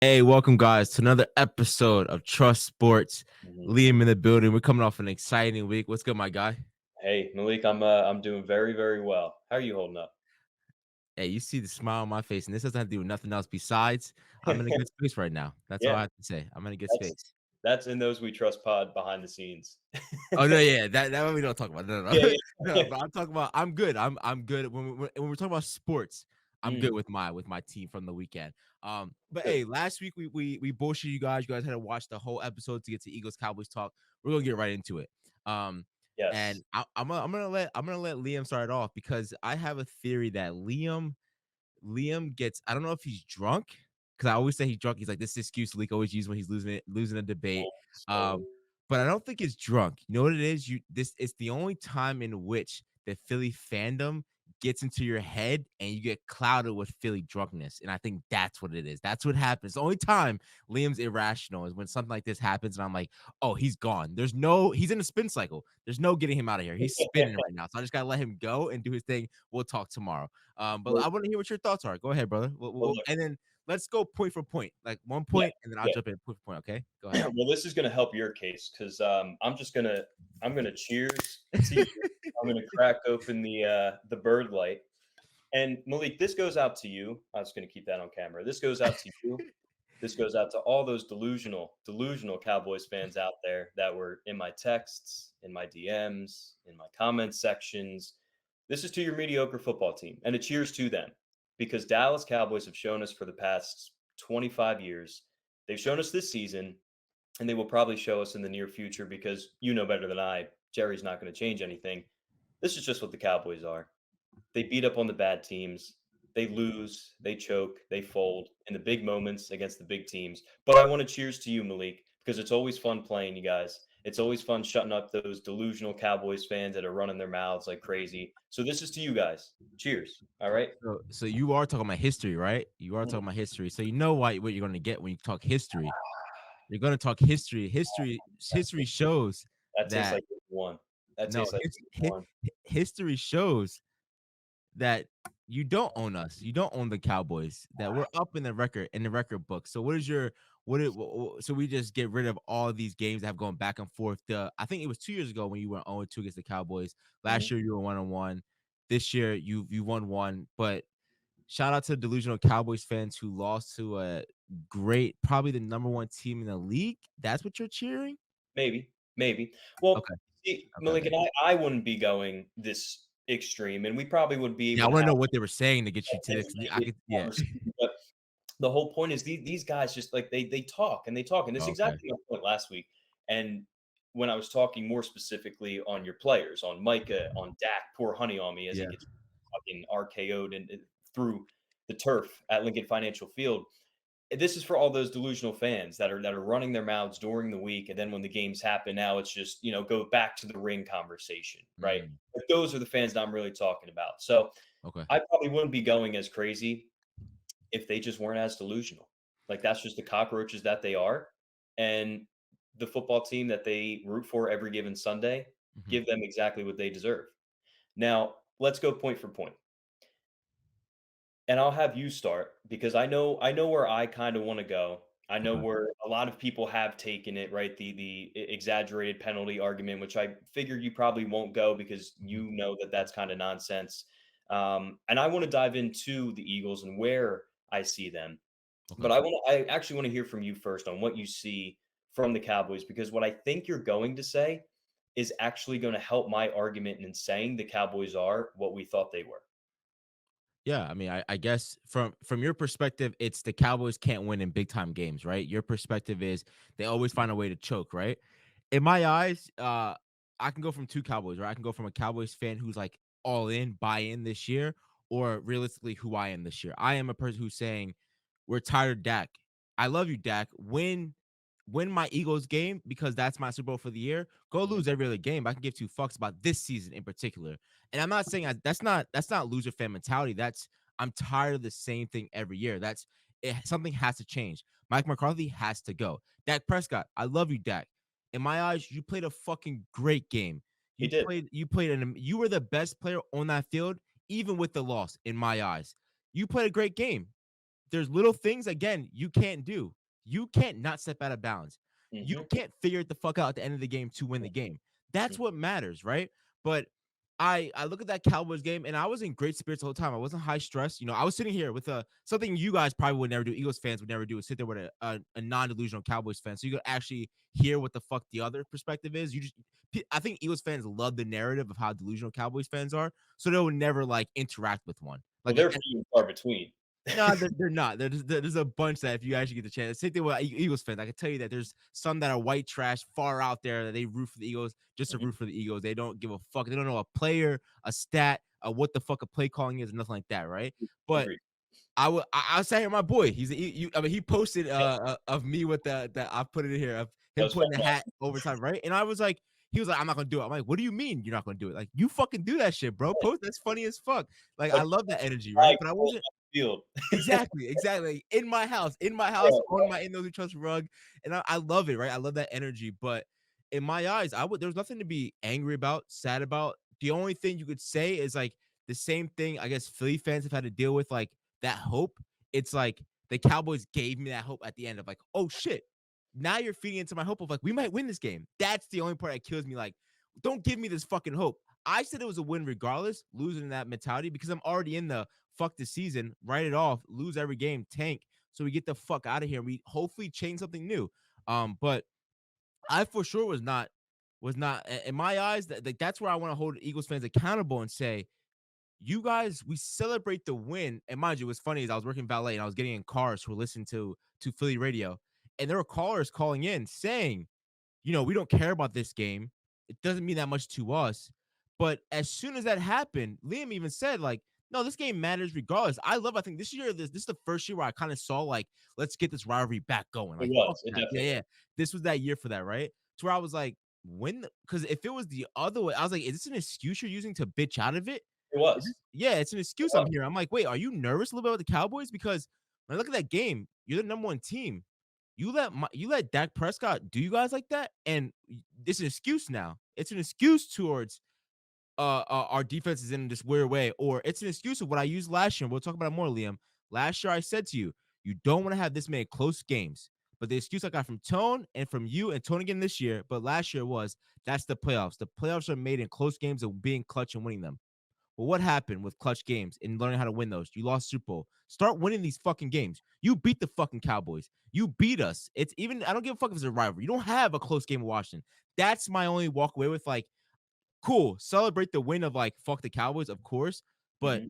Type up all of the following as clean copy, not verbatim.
Hey, welcome guys to another episode of Trust Sports. Mhm. Liam in the building. We're coming off an exciting week. What's good, my guy? Hey, Malik, I'm doing very, very well. How are you holding up? Hey, you see the smile on my face, and this doesn't have to do with nothing else besides I'm in a good space right now. That's all Yeah, I have to say. I'm in a good that's space. that's in those We Trust pod behind the scenes. Oh no, yeah, that one we don't talk about. No, no, Yeah, no. yeah. No, but I'm talking about I'm good. I'm good when we're talking about sports. I'm good Mm, with my team from the weekend. But good. hey, last week we bullshit you guys. You guys had to watch the whole episode to get to Eagles Cowboys talk. We're gonna get right into it. Um, Yes. and I'm gonna let Liam start it off because I have a theory that Liam gets. I don't know if he's drunk because I always say he's drunk. He's like this excuse Leak always uses when he's losing a debate. Oh, Um, but I don't think it's drunk. You know what it is? This it's the only time in which the Philly fandom gets into your head and you get clouded with Philly drunkenness. And I think that's what it is. That's what happens. The only time Liam's irrational is when something like this happens, and I'm like, oh, he's gone. He's in a spin cycle. There's no getting him out of here. He's spinning right now. So I just gotta let him go and do his thing. We'll talk tomorrow. But well, I want to hear what your thoughts are. Go ahead, brother. well, look, And then let's go point for point, like one yeah, point, and then I'll yeah. jump in point for point. Okay, go ahead. Well, this is gonna help your case because I'm gonna cheers to you. I'm gonna crack open the bird light. And Malik, this goes out to you. I was gonna keep that on camera. This goes out to you. This goes out to all those delusional Cowboys fans out there that were in my texts, in my DMs, in my comment sections. This is to your mediocre football team, and a cheers to them because Dallas Cowboys have shown us for the past 25 years. They've shown us this season, and they will probably show us in the near future because you know better than I. Jerry's not going to change anything. This is just what the Cowboys are. They beat up on the bad teams. They lose, they choke, they fold in the big moments against the big teams. But I want to cheers to you, Malik, because it's always fun playing you guys. It's always fun shutting up those delusional Cowboys fans that are running their mouths like crazy. So this is to you guys. Cheers. All right. So you are talking about history, right? You are talking Mm. about history. So you know what you're gonna get when you talk history. You're gonna talk history. History shows That tastes that like one. That no tastes like one. history shows that you don't own us. You don't own the Cowboys. That we're up in the record book. So what is your so we just get rid of all these games that have gone back and forth. I think it was 2 years ago when you were 0-2 against the Cowboys. Last Mhm. year you were 1-1. This year you won one. But shout out to delusional Cowboys fans who lost to a great, probably the number one team in the league. That's what you're cheering? Maybe, maybe. Well, Okay. see, Okay. Malik Okay. and I wouldn't be going this extreme, and we probably would be Yeah, able I to want to have know what they were saying to get you to a this. I different could, yeah. conversation. But the whole point is these guys just like they talk and they talk, and this is Okay. exactly my point last week. And when I was talking more specifically on your players, on Micah, on Dak, poor honey on me as he Yeah. gets fucking RKO'd and through the turf at Lincoln Financial Field. This is for all those delusional fans that are running their mouths during the week, and then when the games happen, now it's just go back to the ring conversation, right? Mm, But those are the fans that I'm really talking about. So okay. I probably wouldn't be going as crazy if they just weren't as delusional. Like that's just the cockroaches that they are, and the football team that they root for every given Sunday Mhm. give them exactly what they deserve. Now let's go point for point. And I'll have you start because I know where I kind of want to go. I know Okay. where a lot of people have taken it, right? The exaggerated penalty argument, which I figured you probably won't go because Mhm. you know that that's kind of nonsense. And I want to dive into the Eagles and where I see them. Okay. But I actually want to hear from you first on what you see from the Cowboys because what I think you're going to say is actually going to help my argument in saying the Cowboys are what we thought they were. Yeah, I mean, I guess from your perspective, it's the Cowboys can't win in big time games, right? Your perspective is they always find a way to choke, right? In my eyes, I can go from two Cowboys, right? I can go from a Cowboys fan who's like all in, buy in this year, or realistically who I am this year. I am a person who's saying we're tired of Dak. I love you, Dak. Win my Eagles game because that's my Super Bowl for the year. Go Mhm. lose every other game. I can give two fucks about this season in particular. And I'm not saying that's not loser fan mentality. That's I'm tired of the same thing every year. Something has to change. Mike McCarthy has to go. Dak Prescott, I love you, Dak. In my eyes, you played a fucking great game. He You did. played you played an you were the best player on that field, even with the loss. In my eyes, you played a great game. there's little things again you can't do. You can't not step out of bounds. You Mhm. can't figure it the fuck out at the end of the game to win the game. That's Mhm. what matters, right? But I look at that Cowboys game and I was in great spirits the whole time. I wasn't high stress. You know, I was sitting here with something you guys probably would never do. Eagles fans would never do is sit there with a non-delusional Cowboys fan. So you could actually hear what the fuck the other perspective is. I think Eagles fans love the narrative of how delusional Cowboys fans are, so they would never like interact with one. Well, Like they're few and far between. no, they're not. There's a bunch that if you actually get the chance, same thing with Eagles fans. I can tell you that there's some that are white trash far out there that they root for the Eagles just to Mhm. root for the Eagles. They don't give a fuck. They don't know a player, a stat, what the fuck a play calling is, nothing like that, right? But Agreed. I sat here, my boy. I mean, he posted Yeah, of me with the I put it in here of that him was fun putting the hat watching. overtime, right? And I was like, he was like, I'm not gonna do it. I'm like, what do you mean you're not gonna do it? Like, you fucking do that shit, bro. Post that's funny as fuck. Like, I Like, love that energy, right? flag But I rolling wasn't off the field. exactly, exactly. In my house, Yeah, on my In Those We Trust rug, and I love it, right? I love that energy. But in my eyes, there's nothing to be angry about, sad about. The only thing you could say is like the same thing. I guess Philly fans have had to deal with, like that hope. It's like the Cowboys gave me that hope at the end of like, oh shit, now you're feeding into my hope of like we might win this game. That's the only part that kills me. Like, don't give me this fucking hope. I said it was a win regardless, losing that mentality because I'm already in the fuck the season, write it off, lose every game, tank, so we get the fuck out of here. We hopefully change something new. But I for sure was not in my eyes that like that's where I want to hold Eagles fans accountable and say, you guys, we celebrate the win. And mind you, what's funny is I was working valet and I was getting in cars who were listening to Philly radio, and there were callers calling in saying, we don't care about this game. It doesn't mean that much to us. But as soon as that happened, Liam even said, like, no, this game matters regardless. I think this is the first year where I kind of saw like, let's get this rivalry back going. it Like, fuck was. It that. Yeah, definitely yeah. was. This was that year for that, right? To where I was like, because if it was the other way, I was like, is this an excuse you're using to bitch out of it? It was. Yeah, it's an It excuse I'm was. here. I'm like, wait, are you nervous a little bit with the Cowboys? Because when I look at that game, you're the number one team. You let Dak Prescott do you guys like that, and it's an excuse now. It's an excuse towards our defense is in this weird way, or it's an excuse of what I used last year. We'll talk about it more, Liam. Last year I said to you, you don't want to have this many close games. But the excuse I got from Tone and from you and Tone again this year, but last year was that's the playoffs. The playoffs are made in close games of being clutch and winning them. Well, what happened with clutch games and learning how to win those? You lost Super Bowl. Start winning these fucking games. You beat the fucking Cowboys. You beat us. It's even I don't give a fuck if it's a rivalry. You don't have a close game with Washington. That's my only walk away with like, cool, celebrate the win of like fuck the Cowboys, of course, but Mhm.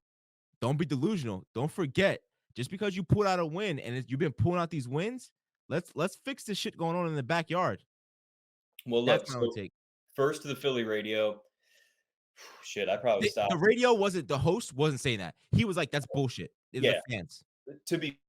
don't be delusional. Don't forget, just because you pulled out a win and you've been pulling out these wins, let's fix this shit going on in the backyard. Well, That's look, my only so take. first to the Philly radio. Shit, I probably The stopped. radio wasn't the host wasn't saying that. He was like, that's bullshit. It was Yeah. the fans. To be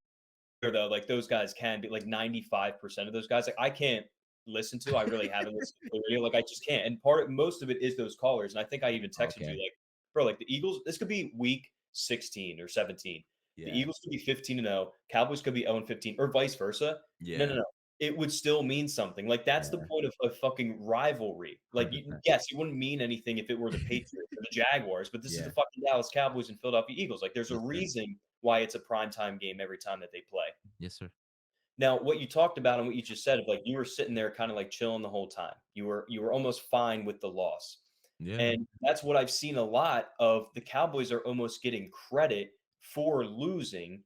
fair, though, like those guys can be like 95% of those guys. Like I can't listen to. I really haven't listened to the radio. Like I just can't. And most of it is those callers. And I think I even texted you Okay. like, bro, like the Eagles. This could be week 16 or 17. The Yeah. Eagles could be 15-0. Cowboys could be 0-15, or vice versa. No, no, Yeah. no. It would still mean something. Like that's the Yeah. point of a fucking rivalry. Like, 100%. yes, it wouldn't mean anything if it were the Patriots or the Jaguars, but this is the Yeah. fucking Dallas Cowboys and Philadelphia Eagles. Like, there's a Yes, sir. reason why it's a primetime game every time that they play. Yes, sir. Now, what you talked about and what you just said of like you were sitting there kind of like chilling the whole time. You were almost fine with the loss. Yeah. And that's what I've seen a lot of. The Cowboys are almost getting credit for losing,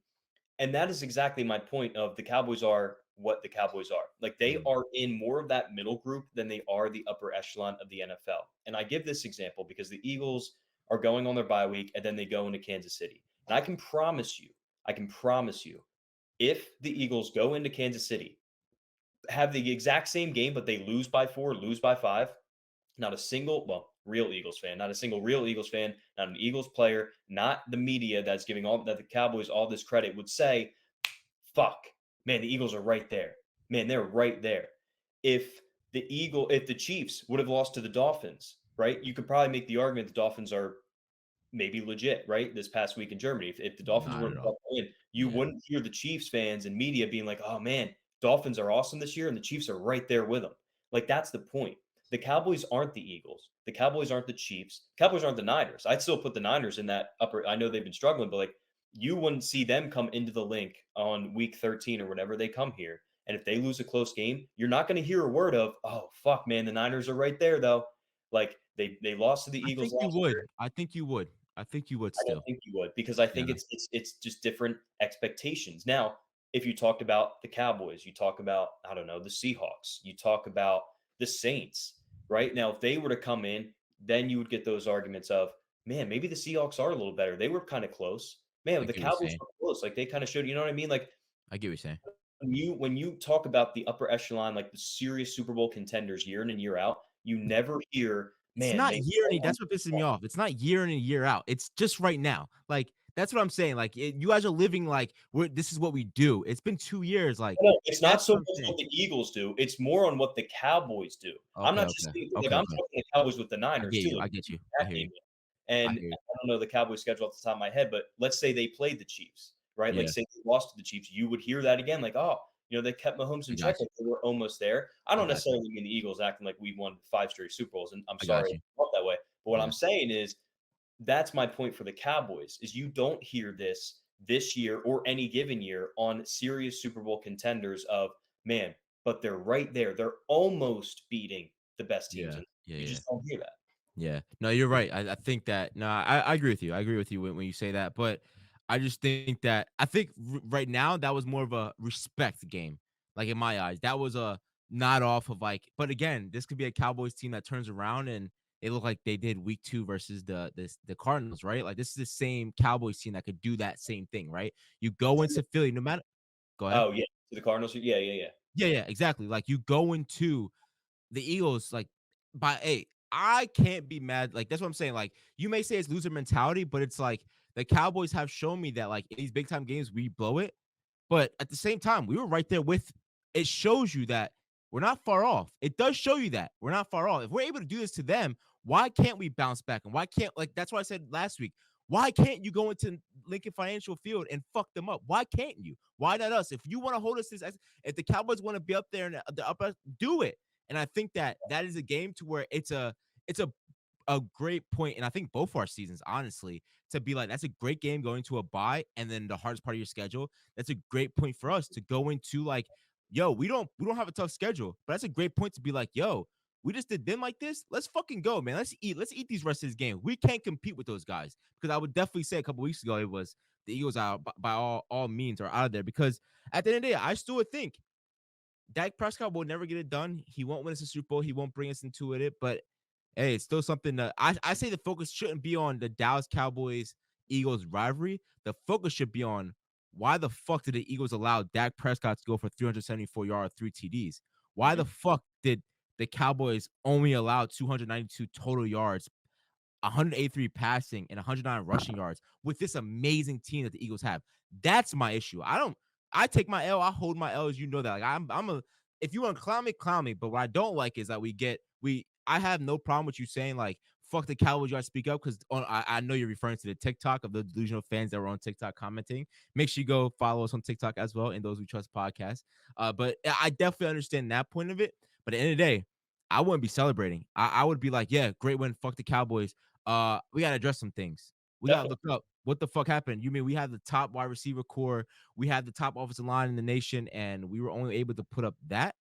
and that is exactly my point of the Cowboys are what the Cowboys are. Like they Mhm. are in more of that middle group than they are the upper echelon of the NFL. And I give this example because the Eagles are going on their bye week and then they go into Kansas City. And I can promise you, if the Eagles go into Kansas City, have the exact same game, but they lose by 4, lose by 5, not a single, well, real Eagles fan, not a single real Eagles fan, not an Eagles player, not the media that's giving all that the Cowboys all this credit would say, fuck, man, the Eagles are right there. Man, they're right there. If if the Chiefs would have lost to the Dolphins, right? You could probably make the argument the Dolphins are maybe legit, right? This past week in Germany. If the Dolphins Not were at all. to win, you Yeah. wouldn't hear the Chiefs fans and media being like, oh man, Dolphins are awesome this year, and the Chiefs are right there with them. Like that's the point. The Cowboys aren't the Eagles. The Cowboys aren't the Chiefs. Cowboys aren't the Niners. I'd still put the Niners in that upper. I know they've been struggling, but like you wouldn't see them come into the link on week 13 or whenever they come here. And if they lose a close game, you're not going to hear a word of, "Oh fuck, man, the Niners are right there though." Like they lost to the I Eagles think you last year. would. I think you would. I think you would I don't still. think you would because I Yeah, think it's just different expectations. Now, if you talked about the Cowboys, you talk about, I don't know, the Seahawks, you talk about the Saints, right? Now, if they were to come in, then you would get those arguments of, man, maybe the Seahawks are a little better. They were kind of close. Man, I the get what you're Cowboys saying. were close. Like they kind of showed, you know what I mean? Like I get what you're saying. when you talk about the upper echelon, like the serious Super Bowl contenders year in and year out, you never hear, It's man, not they year in, that's what pisses me off. It's not year in and year out. It's just right now. Like, that's what I'm saying. Like, you guys are living like this is what we do. It's been 2 years. Like, No, it's not that's so what I'm much saying. what the Eagles do, it's more on what the Cowboys do. I'm Okay, not just okay. saying like, Okay, I'm okay. talking the Cowboys with the I Niners get too, you. like, I get you. I that hear game, you. I and hear you. I don't know the Cowboys schedule off the top of my head, but let's say they played the Chiefs, right? Like, Yeah, say they lost to the Chiefs, you would hear that again, like, "Oh, they kept Mahomes I in check, got you. like they were almost there." I I don't got you. necessarily mean the Eagles acting like we won 5 straight Super Bowls, and I'm I sorry got I you. felt that way, but what Yeah. I'm saying is that's my point for the Cowboys is you don't hear this year or any given year on serious Super Bowl contenders of, man, but they're right there. They're almost beating the best teams, Yeah. and Yeah. you Yeah. just don't hear that. Yeah. No, you're right. I think that no, I agree with you. I agree with you when you say that. But I just think that I think right now that was more of a respect game. Like in my eyes, that was a not off of like. But again, this could be a Cowboys team that turns around and they look like they did week 2 versus the Cardinals, right? Like this is the same Cowboys team that could do that same thing, right? You go into Philly, no matter. Go ahead. Oh, yeah, to the Cardinals? Yeah, yeah, yeah. Yeah, yeah, exactly. Like you go into the Eagles, like, by I can't be mad. Like, that's what I'm saying. Like, you may say it's loser mentality, but it's like the Cowboys have shown me that, like, in these big time games, we blow it. But at the same time, we were right there with it shows you that we're not far off. It does show you that we're not far off. If we're able to do this to them, why can't we bounce back? And why can't like that's why I said last week, why can't you go into Lincoln Financial Field and fuck them up? Why can't you? Why not us? If you want to hold us this, if the Cowboys want to be up there in the upper, do it. And I think that that is a game to where it's a great point, and I think both our seasons, honestly, to be like, that's a great game going to a bye, and then the hardest part of your schedule. That's a great point for us to go into like, yo, we don't have a tough schedule, but that's a great point to be like, yo, we just did them like this. Let's fucking go, man. Let's eat these rest of this game. We can't compete with those guys because I would definitely say a couple weeks ago it was the Eagles out by all means are out of there because at the end of the day, I still would think Dak Prescott will never get it done. He won't win us a Super Bowl. He won't bring us into it. But hey, it's still something that I say the focus shouldn't be on the Dallas Cowboys Eagles rivalry. The focus should be on why the fuck did the Eagles allow Dak Prescott to go for 374 yards, 3 TDs? Why the Mhm. fuck did the Cowboys only allow 292 total yards, 183 passing and 109 rushing yards with this amazing team that the Eagles have? That's my issue. I take my L, I hold my L, as you know that. Like I'm a if you want to clown me. But what I don't like is that I have no problem with you saying like fuck the Cowboys, you gotta speak up because I know you're referring to the TikTok of the delusional fans that were on TikTok commenting. Make sure you go follow us on TikTok as well in those we trust podcast. But I definitely understand that point of it. But at the end of the day, I wouldn't be celebrating. I would be like, yeah, great win, fuck the Cowboys. We gotta address some things. We gotta Definitely. look up what the fuck happened. You mean we had the top wide receiver core, we had the top offensive line in the nation, and we were only able to put up that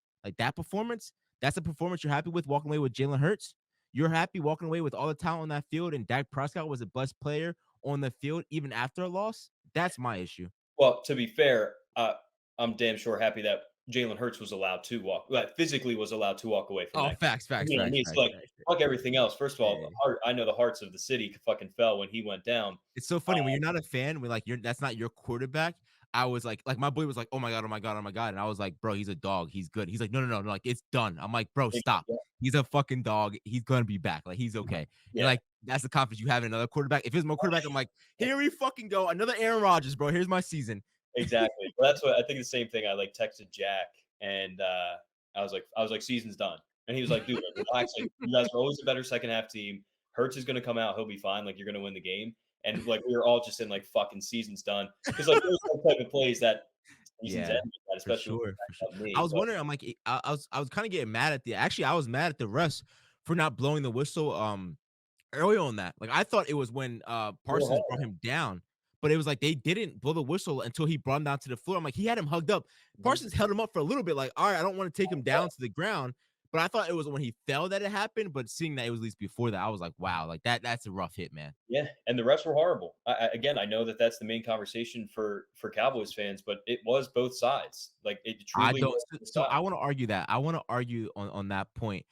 performance? That's a performance you're happy with walking away with Jalen Hurts? You're happy walking away with all the talent on that field, and Dak Prescott was the best player on the field even after a loss? That's my issue. Well, to be fair, I'm damn sure happy that Jalen Hurts was allowed to walk like, physically was allowed to walk away from Oh, that. facts, facts, You know what I facts, mean? So, facts, like, facts. fuck everything else. First of all, Yeah. I know the hearts of the city fucking fell when he went down. It's so funny when you're not a fan, when like you're that's not your quarterback. I was like my boy was like, "Oh my god, oh my god, oh my god," and I was like, "Bro, he's a dog. He's good." He's like, "No, no, no, no, like it's done." I'm like, "Bro, stop. He's a fucking dog. He's gonna be back. Like he's okay." And Yeah, like that's the confidence you have in another quarterback. If it's my quarterback, I'm like, "Here we fucking go, another Aaron Rodgers, bro. Here's my season." exactly. Well, that's what I think the same thing. I, like, texted Jack, and, I was like, "Season's done." And he was like, "Dude, like, relax, like, you guys are always a better second half team. Hurts is gonna come out, he'll be fine, like, you're gonna win the game." And, like, we were all just in, like, "Fucking season's done," because like, those are the type of plays that seasons Yeah, end with that, for especially when sure, for sure. you back up I me, was but wondering, I'm like, I was kind of getting mad at the actually, I was mad at the refs for not blowing the whistle early on that. Like I thought it was when they were Parsons brought hard. him down. but it was like they didn't blow the whistle until he brought him down to the floor. I'm like, he had him hugged up. Mhm. Parsons held him up for a little bit, like, all right, I don't want to take him Yeah, down to the ground. But I thought it was when he fell that it happened. But seeing that it was at least before that, I was like, wow, like that's a rough hit, man. yeah, and the refs were horrible. Again, I know that that's the main conversation for Cowboys fans, but it was both sides. Like, it I truly don't. was So, both so I sides. want to argue that. I want to argue on that point.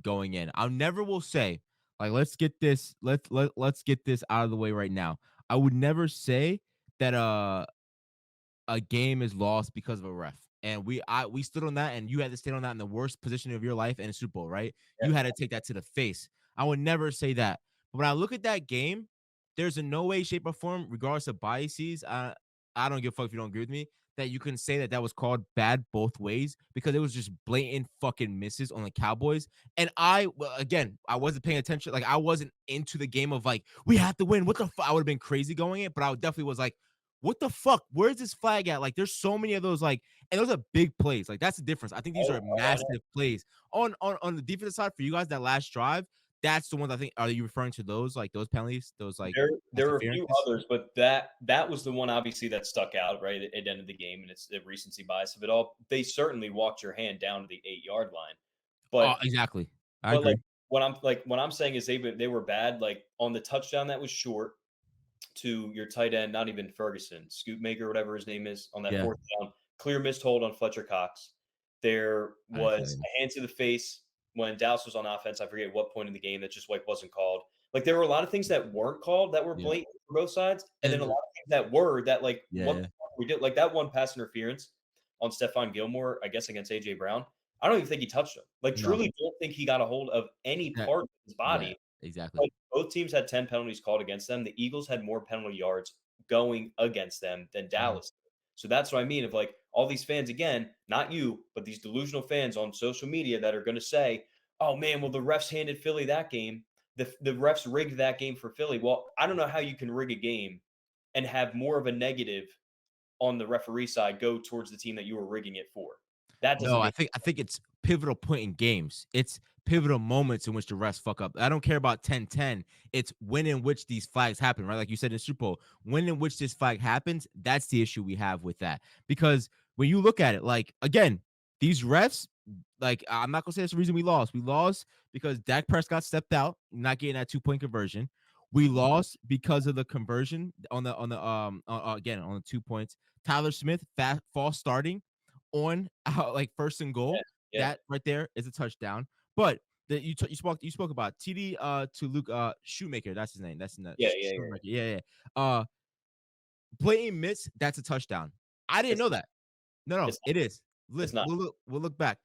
Going in, I never will say like let's get this let's get this out of the way right now. I would never say that a game is lost because of a ref. And we stood on that, and you had to stand on that in the worst position of your life in a Super Bowl, right? You Yeah. had to take that to the face. I would never say that. But when I look at that game, there's in no way, shape, or form, regardless of biases. I don't give a fuck if you don't agree with me, that you can say that that was called bad both ways because it was just blatant fucking misses on the Cowboys. And again, I wasn't paying attention. Like I wasn't into the game of like we have to win. What the fuck? I would have been crazy going it, but I definitely was like, what the fuck? Where's this flag at? Like, there's so many of those, like, and those are big plays. Like, that's the difference. I think these are I know. massive plays. On the defensive side for you guys, that last drive, that's the ones I think. Are you referring to those like those penalties, those like There pass are a few interferences? others, but that was the one obviously that stuck out, right, at the end of the game, and it's the recency bias of it all. They certainly walked your hand down to the 8-yard line, Oh, but exactly. I but, like, agree. what I'm saying is they were bad, like, on the touchdown that was short to your tight end, not even Ferguson, Scootmaker, whatever his name is, on that Yeah, 4th down, clear missed hold on Fletcher Cox. There I didn't was see that. a hand to the face when Dallas was on offense. I forget what point in the game that just, like, wasn't called. Like, there were a lot of things that weren't called that were Yeah, blatant for both sides, and then a and lot of things that were that, like, what the yeah, fuck we did, like, that one pass interference on Stephon Gilmore, I guess, against A.J. Brown. I don't even think he touched him. Like, no, truly don't think he got a hold of any that part of his yeah, body. exactly. But both teams had 10 penalties called against them. The Eagles had more penalty yards going against them than Mhm. Dallas did. So that's what I mean of, like, all these fans, again, not you, but these delusional fans on social media that are going to say, oh man, well, the refs handed Philly that game. The refs rigged that game for Philly. Well, I don't know how you can rig a game and have more of a negative on the referee side go towards the team that you were rigging it for. That No, doesn't make I think it's pivotal point in games. It's pivotal moments in which the refs fuck up. I don't care about 10-10. It's when in which these flags happen, right? Like you said in Super Bowl, when in which this flag happens, that's the issue we have with that. Because when you look at it, like again, these refs, like I'm not gonna say that's the reason we lost. We lost because Dak Prescott stepped out, not getting that 2-point conversion. We Mhm. lost because of the conversion again on the 2 points. Tyler Smith false starting on like first and Yeah, goal. yeah, That right there is a touchdown. But you spoke about TD to Luke Shoemaker. That's his name. That's in the yeah, yeah, yeah. Shoemaker. Yeah, yeah. Blatant miss. That's a touchdown. I didn't It's know that. No, no, it's it is. it's Listen, not. we'll look back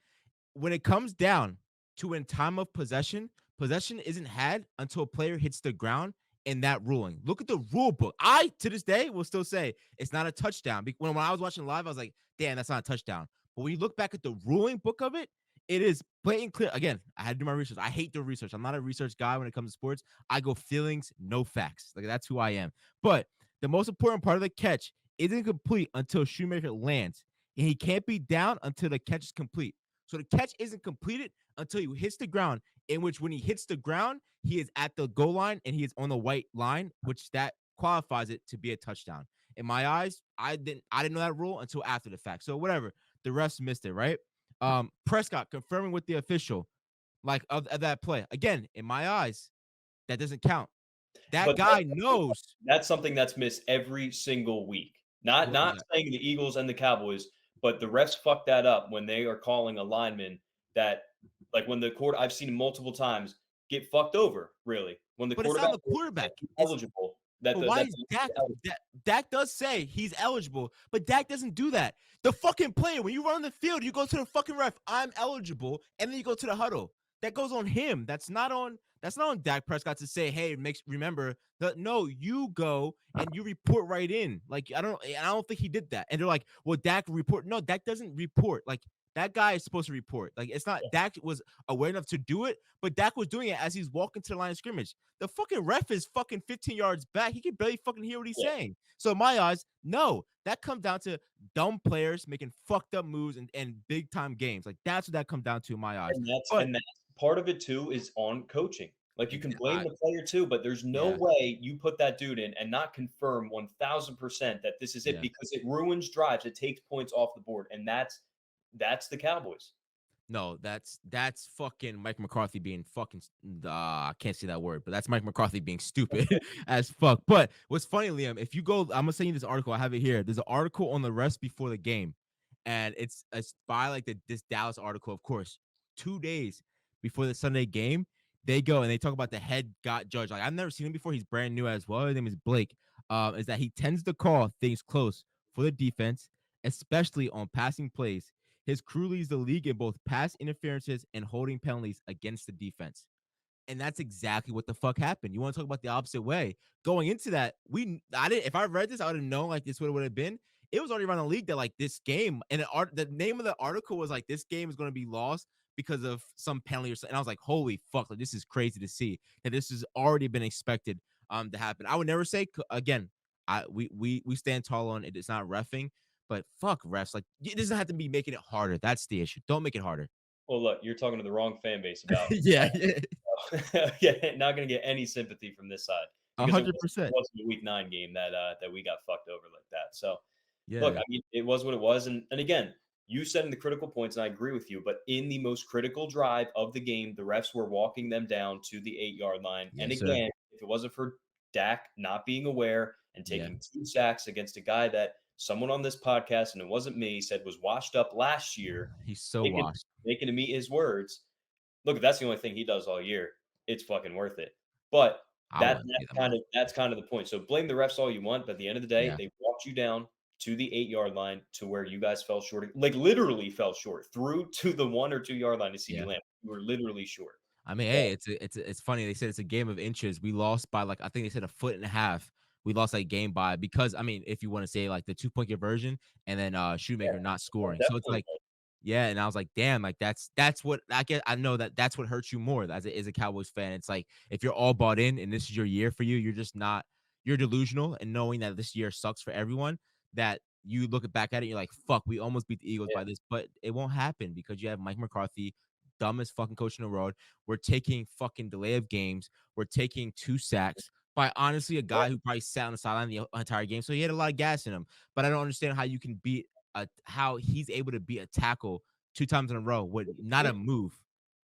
when it comes down to in time of possession, possession isn't had until a player hits the ground in that ruling. Look at the rule book. I, to this day, will still say it's not a touchdown. When I was watching live, I was like, damn, that's not a touchdown. But when you look back at the ruling book of it, it is blatant clear. Again, I had to do my research. I hate the research. I'm not a research guy when it comes to sports. I go feelings, no facts. Like that's who I am. But the most important part of the catch isn't complete until Shoemaker lands. And he can't be down until the catch is complete. So the catch isn't completed until he hits the ground, in which when he hits the ground, he is at the goal line and he is on the white line, which that qualifies it to be a touchdown. In my eyes, I didn't know that rule until after the fact. So whatever. The refs missed it, right? Prescott confirming with the official, like of that play. Again, in my eyes, that doesn't count. That But guy knows that's something that's missed every single week. Not what was not that. saying the Eagles and the Cowboys, but the refs fuck that up when they are calling a lineman that, like, when the court I've seen multiple times get fucked over, really. When the But it's not quarterback the quarterback. is It's eligible, that But the why that is the Dak? Dak does say he's eligible, but Dak doesn't do that. The fucking player, when you run on the field, you go to the fucking ref. I'm eligible, and then you go to the huddle. That goes on him. That's not on Dak Prescott to say, hey, makes remember that. No, you go and you report right in. Like I don't think he did that. And they're like, well, Dak report. No, Dak doesn't report. Like that guy is supposed to report. Like it's not Dak was aware enough to do it, but Dak was doing it as he's walking to the line of scrimmage. The fucking ref is fucking 15 yards back. He can barely fucking hear what he's yeah, saying. So in my eyes, no, that comes down to dumb players making fucked up moves and big time games. Like that's what that comes down to in my eyes. But and that's part of it too is on coaching. Like, you can blame I the player too, but there's no yeah, way you put that dude in and not confirm 1000% that this is it, yeah. because it ruins drives, it takes points off the board, and that's the Cowboys. No, that's fucking Mike McCarthy being fucking I can't say that word, but that's Mike McCarthy being stupid as fuck. But what's funny, Liam, if you go, I'm gonna send you this article. I have it here. There's an article on the rest before the game, and it's by like this Dallas article, of course. 2 days before the Sunday game, they go and they talk about the head got judge. Like I've never seen him before. He's brand new as well. His name is Blake. Is that he tends to call things close for the defense, especially on passing plays. His crew leads the league in both pass interferences and holding penalties against the defense. And that's exactly what the fuck happened. You want to talk about the opposite way? Going into that, I didn't. If I read this, I would have known like this would have been. It was already around the league that like this game, and the name of the article was like this game is going to be lost because of some penalty or something. And I was like, holy fuck, like this is crazy to see that this has already been expected to happen. I would never say again. We stand tall on it. It's not reffing, but fuck refs. Like it doesn't have to be making it harder. That's the issue. Don't make it harder. Well, look, you're talking to the wrong fan base about Yeah, yeah, yeah, not gonna get any sympathy from this side a because it hundred it percent. wasn't a week 9 game that we got fucked over like that. So, look, Yeah, I mean, it was what it was, and again, you said in the critical points, and I agree with you, but in the most critical drive of the game, the refs were walking them down to the 8-yard line, and yes, sir. again, if it wasn't for Dak not being aware and Yeah, taking 2 sacks against a guy that someone on this podcast, and it wasn't me, said was washed up last year, he's so making washed. making him eat his words. Look, if that's the only thing he does all year, it's fucking worth it. But I wouldn't say that much. that's kind of the point. So blame the refs all you want, but at the end of the day, Yeah, they walked you down to the 8-yard line to where you guys fell short, like literally fell short, through to the 1 or 2 yard line to CeeDee yeah. Lamb. You were literally short. I mean, So hey, it's funny. They said it's a game of inches. We lost by like I think they said a foot and a half. We lost that game by because I mean, if you want to say like the 2 point conversion and then yeah, Shoemaker not scoring. So it's definitely. like yeah, and I was like, damn, like that's what I get. I know that that's what hurts you more as a Cowboys fan. It's like if you're all bought in and this is your year for you, you're just not. You're delusional and knowing that this year sucks for everyone. That you look back at it, you're like, fuck, we almost beat the Eagles Yeah, by this, but it won't happen because you have Mike McCarthy, dumbest fucking coach in the world. We're taking fucking delay of games. We're taking 2 sacks by honestly a yeah, guy who probably sat on the sideline the entire game, so he had a lot of gas in him. But I don't understand how you can beat how he's able to beat a tackle 2 times in a row with not yeah. a move.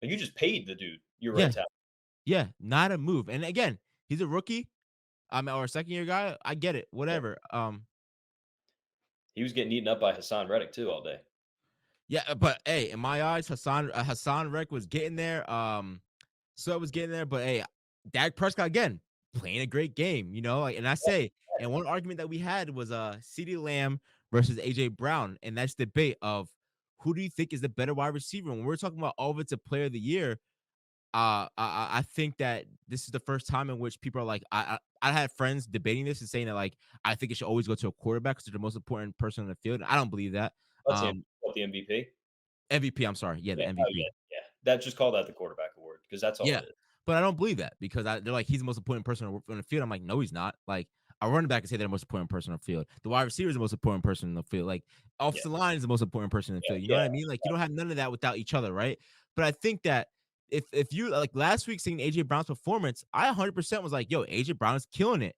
You just paid the dude your right Yeah, tackle. yeah, not a move. And again, he's a rookie, or a second year guy. I get it, Yeah. whatever. He was getting eaten up by Hassan Reddick too all day. Yeah, but hey, in my eyes, Hassan Rek was getting there. So I was getting there, but hey, Dak Prescott again playing a great game, like, and I say, and one argument that we had was CeeDee Lamb versus AJ Brown, and that's debate of who do you think is the better wide receiver. When we're talking about offensive player of the year, I think that this is the first time in which people are like, I had friends debating this and saying that like I think it should always go to a quarterback because they're the most important person on the field. I don't believe that. That's the MVP. MVP, I'm sorry, yeah, the Yeah. Oh MVP. yeah. Yeah. That just call that the quarterback award because that's all Yeah, it is. but I don't believe that because they're like, he's the most important person on the field. I'm like, no, he's not. Like, a running back can say they're the most important person on the field. The wide receiver is the most important person in the field. Like, Yeah. offensive line is the most important person in the Yeah. field. You know Yeah. what I mean? Like, you don't have none of that without each other, right? But I think that if you like last week seeing AJ Brown's performance, I 100% was like, yo, AJ Brown is killing it.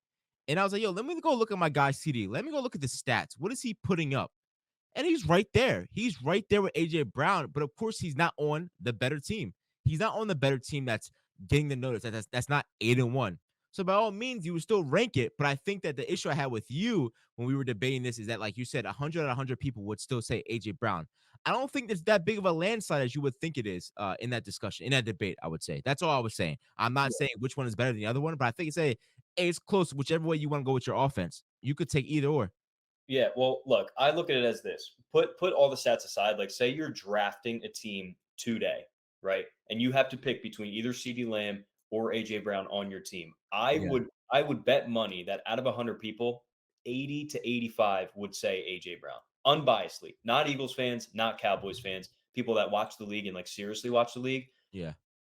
And I was like, yo, let me go look at my guy CD. Let me go look at the stats. What is he putting up? And he's right there. He's right there with AJ Brown, but of course he's not on the better team. He's not on the better team that's getting the notice. That's not 8-1. So by all means, you would still rank it. But I think that the issue I had with you when we were debating this is that, like you said, 100 out of 100 people would still say AJ Brown. I don't think it's that big of a landslide as you would think it is in that discussion, in that debate. I would say that's all I was saying. I'm not saying which one is better than the other one, but I think it's close. Whichever way you want to go with your offense, you could take either or. Yeah, well, look, I look at it as this. Put all the stats aside. Like, say you're drafting a team today, right? And you have to pick between either CeeDee Lamb or AJ Brown on your team. Yeah, I would bet money that out of 100 people, 80 to 85 would say AJ Brown. Unbiasedly. Not Eagles fans, not Cowboys fans, people that watch the league and like seriously watch the league. yeah.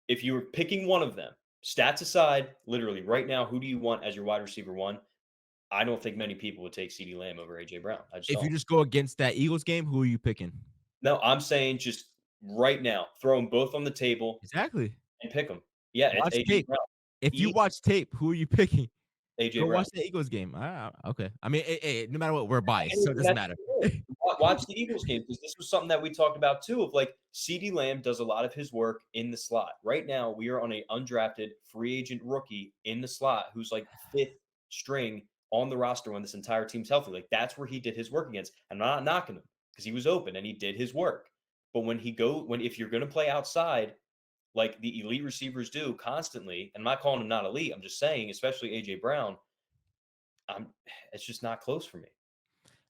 If you were picking one of them, stats aside, literally right now, who do you want as your wide receiver one? I don't think many people would take CeeDee Lamb over AJ Brown. I just If you don't. just go against that Eagles game, who are you picking? No, I'm saying just right now, throw them both on the table Exactly. and pick them. Yeah, it's Watch AJ tape. Brown. If you Easy watch tape, who are you picking? AJ Go Brown. watch the Eagles game. Okay. I mean, no matter what, we're biased, And so it doesn't that's matter. watch the Eagles game because this was something that we talked about too. Of like, CeeDee Lamb does a lot of his work in the slot. Right now, we are on a undrafted free agent rookie in the slot who's like fifth string on the roster when this entire team's healthy. Like that's where he did his work against. I'm not knocking him because he was open and he did his work. But when if you're going to play outside like the elite receivers do constantly, and I'm not calling him not elite. I'm just saying, especially AJ Brown, I'm it's just not close for me.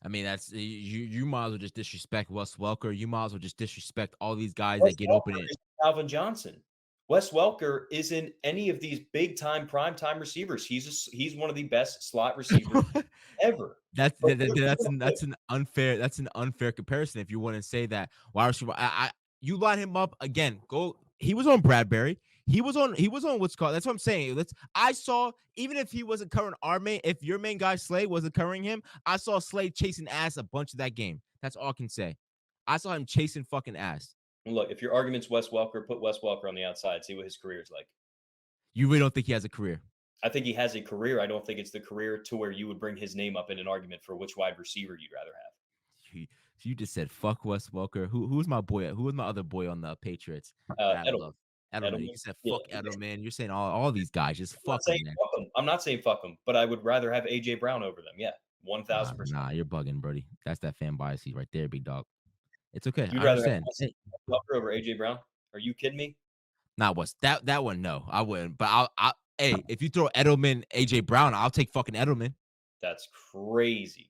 I mean, that's you might as well just disrespect Wes Welker. You might as well just disrespect all these guys Wes that get open Welker it. is Calvin Johnson. Wes Welker isn't any of these big time prime time receivers. He's one of the best slot receivers ever. That's But that's an unfair comparison if you want to say that wide receiver. You line him up again. Go. He was on Bradbury. He was on what's called. That's what I'm saying. I saw even if he wasn't covering our main, if your main guy Slay wasn't covering him, I saw Slay chasing ass a bunch of that game. That's all I can say. I saw him chasing fucking ass. look, if your argument's Wes Welker, put Wes Welker on the outside. See what his career is like. You really don't think he has a career? I think he has a career. I don't think it's the career to where you would bring his name up in an argument for which wide receiver you'd rather have. You just said fuck Wes Welker. Who's my boy? Who was my other boy on the Patriots that I Edelman. love? Edelman. You Edelman. said Yeah. fuck Edelman. You're saying all these guys. Just I'm not fuck them, saying man. fuck him. I'm not saying fuck him, but I would rather have AJ Brown over them. Yeah, 1000%. Nah, you're bugging, Brody. That's that fan bias right there, big dog. It's okay. You'd I rather have understand. Wes Hey, Welker over AJ Brown? Are you kidding me? not what's that one? No, I wouldn't. But hey, if you throw Edelman, AJ Brown, I'll take fucking Edelman. That's crazy.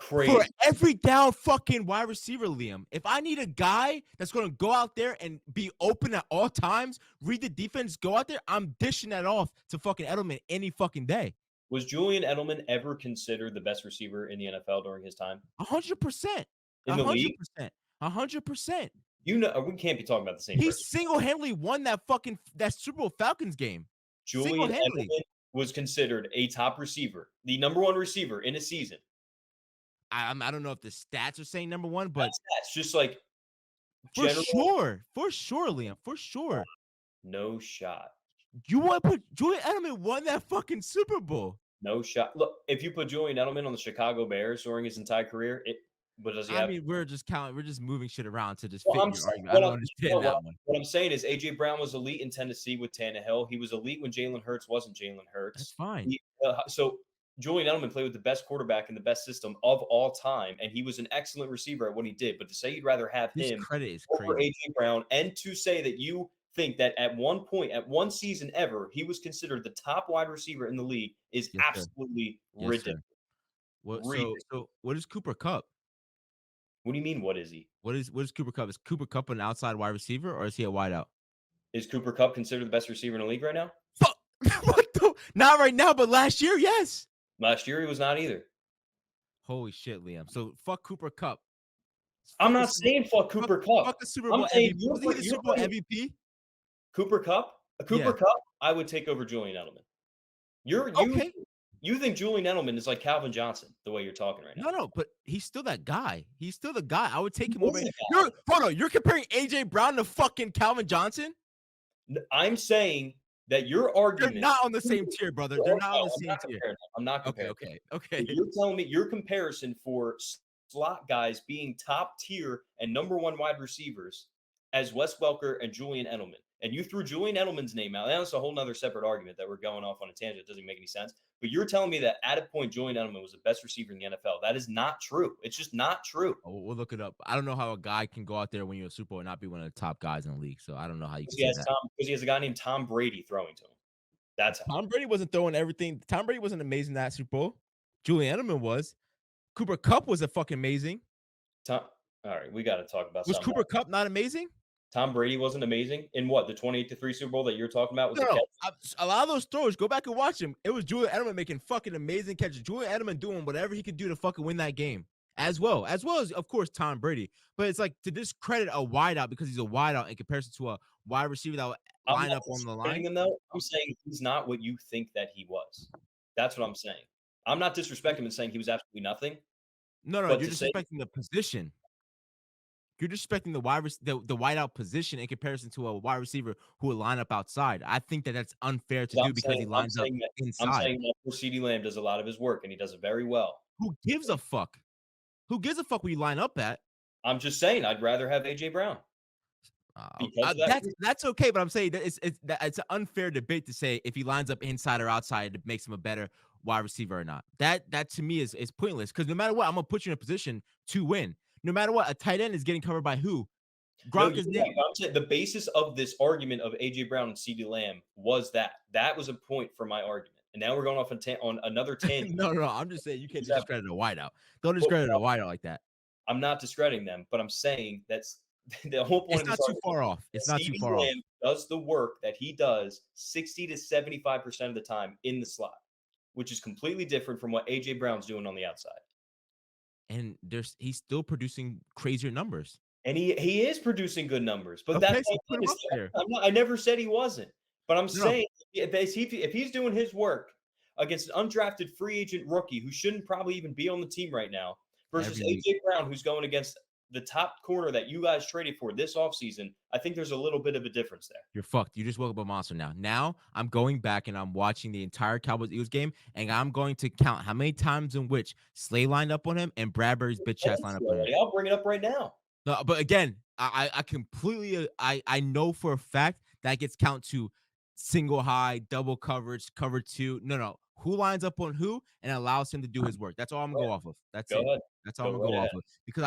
For Crazy. every down fucking wide receiver, Liam. If I need a guy that's gonna go out there and be open at all times, read the defense, go out there, I'm dishing that off to fucking Edelman any fucking day. Was Julian Edelman ever considered the best receiver in the NFL during his time 100%. in the league? 100%. 100%. You know, we can't be talking about the same He person. single-handedly won that Super Bowl Falcons game. Julian Single-handedly. Edelman was considered a top receiver, the number one receiver in a season. I don't know if the stats are saying number one, but That's just like for general. sure, Liam, for sure. No shot. You want to put Julian Edelman won that fucking Super Bowl? No shot. Look, if you put Julian Edelman on the Chicago Bears during his entire career, what does he have? I mean, we're just moving shit around to just Well, fit I'm your saying, argument. I don't understand that one. what I'm saying is AJ Brown was elite in Tennessee with Tannehill. He was elite when Jalen Hurts wasn't Jalen Hurts. That's fine. So Julian Edelman played with the best quarterback in the best system of all time, and he was an excellent receiver at what he did. But to say you'd rather have This him credit is over crazy. AJ Brown, and to say that you think that at one point, at one season ever, he was considered the top wide receiver in the league is Yes, sir. absolutely Yes, ridiculous. sir. What? Ridiculous. So what is Cooper Kupp? What do you mean? What is he? What is Cooper Kupp? Is Cooper Kupp an outside wide receiver or is he a wideout? Is Cooper Kupp considered the best receiver in the league right now? Fuck. What the? Not right now, but last year, yes. Last year, he was not either. Holy shit, Liam. So fuck Cooper Kupp. I'm not saying fuck Cooper Kupp. Fuck the Super I'm Bowl saying MVP. Was he the Super Bowl MVP? Cooper Kupp? Cooper Yeah. Kupp, I would take over Julian Edelman. Okay. You think Julian Edelman is like Calvin Johnson the way you're talking right now? No, but he's still that guy. He's still the guy. I would take him He over. is the Hold on. You're comparing AJ Brown to fucking Calvin Johnson? I'm saying that your argument. They're not on the same tier, brother. They're not on the same tier. I'm not comparing. Okay. You're telling me your comparison for slot guys being top tier and number one wide receivers as Wes Welker and Julian Edelman. And you threw Julian Edelman's name out. That's a whole nother separate argument that we're going off on a tangent. It doesn't make any sense. But you're telling me that at a point, Julian Edelman was the best receiver in the NFL. That is not true. It's just not true. Oh, we'll look it up. I don't know how a guy can go out there when you're a Super Bowl and not be one of the top guys in the league. So I don't know how you can say that. Because he has a guy named Tom Brady throwing to him. That's how. Tom Brady wasn't throwing everything. Tom Brady wasn't amazing that Super Bowl. Julian Edelman was. Cooper Kupp was a fucking amazing. All right, we got to talk about Was something. Cooper Kupp not amazing? Tom Brady wasn't amazing in what, the 28-3 Super Bowl that you're talking about? A lot of those throws, go back and watch him. It was Julian Edelman making fucking amazing catches. Julian Edelman doing whatever he could do to fucking win that game, as well as of course Tom Brady. But it's like to discredit a wideout because he's a wideout in comparison to a wide receiver that would line up on the line. Him, though. I'm saying he's not what you think that he was. That's what I'm saying. I'm not disrespecting him and saying he was absolutely nothing. No, you're disrespecting the position. You're disrespecting the wideout position in comparison to a wide receiver who will line up outside. I think that that's unfair to 'Cause do because he I'm lines up saying that inside. CeeDee Lamb does a lot of his work, and he does it very well. Who gives a fuck? Who gives a fuck where you line up at? I'm just saying I'd rather have A.J. Brown because of that reason. That's okay, but I'm saying that it's an unfair debate to say if he lines up inside or outside, it makes him a better wide receiver or not. That to me is pointless because no matter what, I'm gonna put you in a position to win. No matter what, a tight end is getting covered by who? No, Gronk you're is right, but I'm saying the basis of this argument of A.J. Brown and CeeDee Lamb was that. That was a point for my argument, and now we're going off on another tangent. no. I'm just saying you can't just Example. discredit a wideout. Don't Well, discredit a wideout like that. I'm not discrediting them, but I'm saying that's the whole point It's of this not too argument. far off. It's not too CeeDee far off. Lamb does the work that he does 60 to 75% of the time in the slot, which is completely different from what A.J. Brown's doing on the outside. And he's still producing crazier numbers. And he is producing good numbers, but that's Okay, so my put thing him is up there. I never said he wasn't, but I'm No, saying if he's doing his work against an undrafted free agent rookie who shouldn't probably even be on the team right now versus every week. A.J. Brown who's going against the top corner that you guys traded for this offseason, I think there's a little bit of a difference there. You're fucked. You just woke up a monster now. Now I'm going back and I'm watching the entire Cowboys Eagles game, and I'm going to count how many times in which Slay lined up on him and Bradbury's bitch ass lined up on him. I'll bring it up right now. No, but again, I completely I know for a fact that gets count to single high, double coverage, cover two. No. Who lines up on who and allows him to do his work. That's all I'm gonna go off of. That's Go it. ahead. That's all I'm Go gonna right go ahead. off of. Because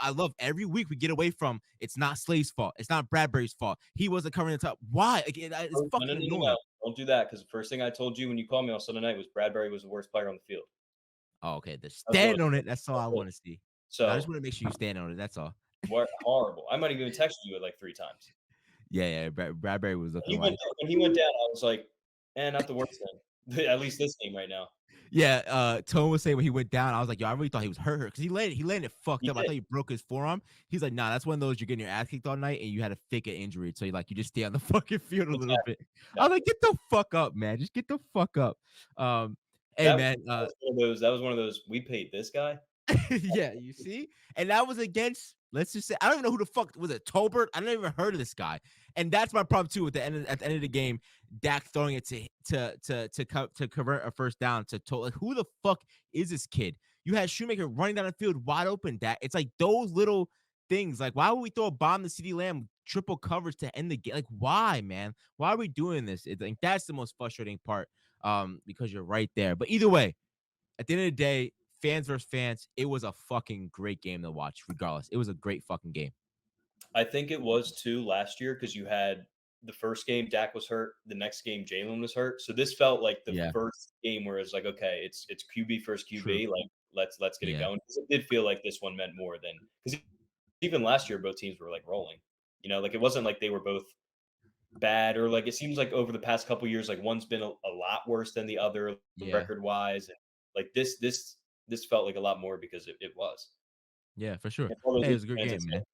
I love every week we get away from it's not Slay's fault. It's not Bradbury's fault. He wasn't covering the top. Why? Again, it's No, fucking annoying. Don't do that because the first thing I told you when you called me on Sunday night was Bradbury was the worst player on the field. Oh, okay. The That's what stand on it. That's all I it want to see. No, I just So, want to make sure you stand on it. That's all. horrible. I might have even texted you it like 3 times. Yeah. Bradbury was looking like When he went down, I was like, not the worst thing. At least this game right now. yeah, Tone was saying when he went down, I was like, yo, I really thought he was hurt because he landed fucked He up. I did. thought he broke his forearm. He's like, nah, that's one of those you're getting your ass kicked all night and you had a fake an injury. So you just stay on the fucking field a little Exactly, bit. I was exactly. like, get the fuck up, man. Just get the fuck up. Hey That man, that was one of those, "We paid this guy?" yeah, you see? And that was against, let's just say, I don't even know who the fuck was it, Tolbert? I never even heard of this guy. And that's my problem too. At the end of the game, Dak throwing it to convert a first down to like, who the fuck is this kid? You had Shoemaker running down the field wide open. Dak. It's like those little things. Like, why would we throw a bomb to CeeDee Lamb triple coverage to end the game? Like, why, man? Why are we doing this? It's like that's the most frustrating part. Because you're right there. But either way, at the end of the day, fans versus fans, it was a fucking great game to watch, regardless. It was a great fucking game. I think it was too last year because you had the first game, Dak was hurt. The next game, Jalen was hurt. So this felt like the Yeah, first game where it's like, okay, it's QB first true. QB. Like let's get it Yeah. going. 'Cause it did feel like this one meant more than because even last year both teams were like rolling. Like it wasn't like they were both bad or like it seems like over the past couple years, like one's been a lot worse than the other Yeah. record wise. And like this felt like a lot more because it was. Yeah, for sure. And for all those Hey, it Eagles was a good fans that game, said man.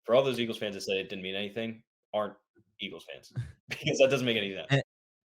for all those Eagles fans that said it didn't mean anything, aren't Eagles fans because that doesn't make any sense. And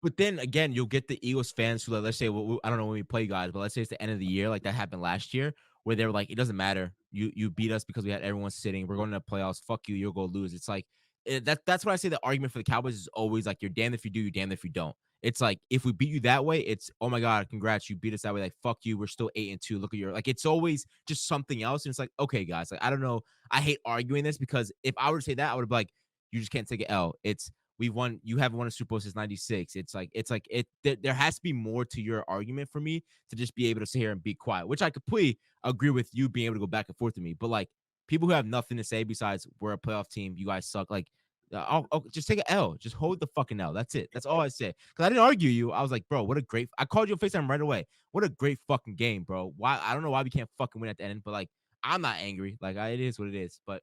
but then again, you'll get the Eagles fans who, like, let's say, I don't know when we play guys, but let's say it's the end of the year, like that happened last year, where they were like, it doesn't matter. You beat us because we had everyone sitting. We're going to the playoffs. Fuck you. You'll go lose. It's like that's why I say the argument for the Cowboys is always like you're damned if you do, you're damned if you don't. It's like if we beat you that way, it's oh my god, congrats, you beat us that way. Like fuck you, we're still 8-2. Look at your like. It's always just something else, and it's like okay, guys, like I don't know. I hate arguing this because if I were to say that, I would be like, you just can't take an L. It's we won. You haven't won a Super Bowl since '96. It's like it. There has to be more to your argument for me to just be able to sit here and be quiet, which I completely agree with you being able to go back and forth with me. But like people who have nothing to say besides we're a playoff team, you guys suck. Like, I'll just take an L. Just hold the fucking L. That's it. That's all I say. Because I didn't argue you. I was like, bro, what a great. I called you on FaceTime right away. What a great fucking game, bro. Why? I don't know why we can't fucking win at the end, but like I'm not angry. Like it is what it is. But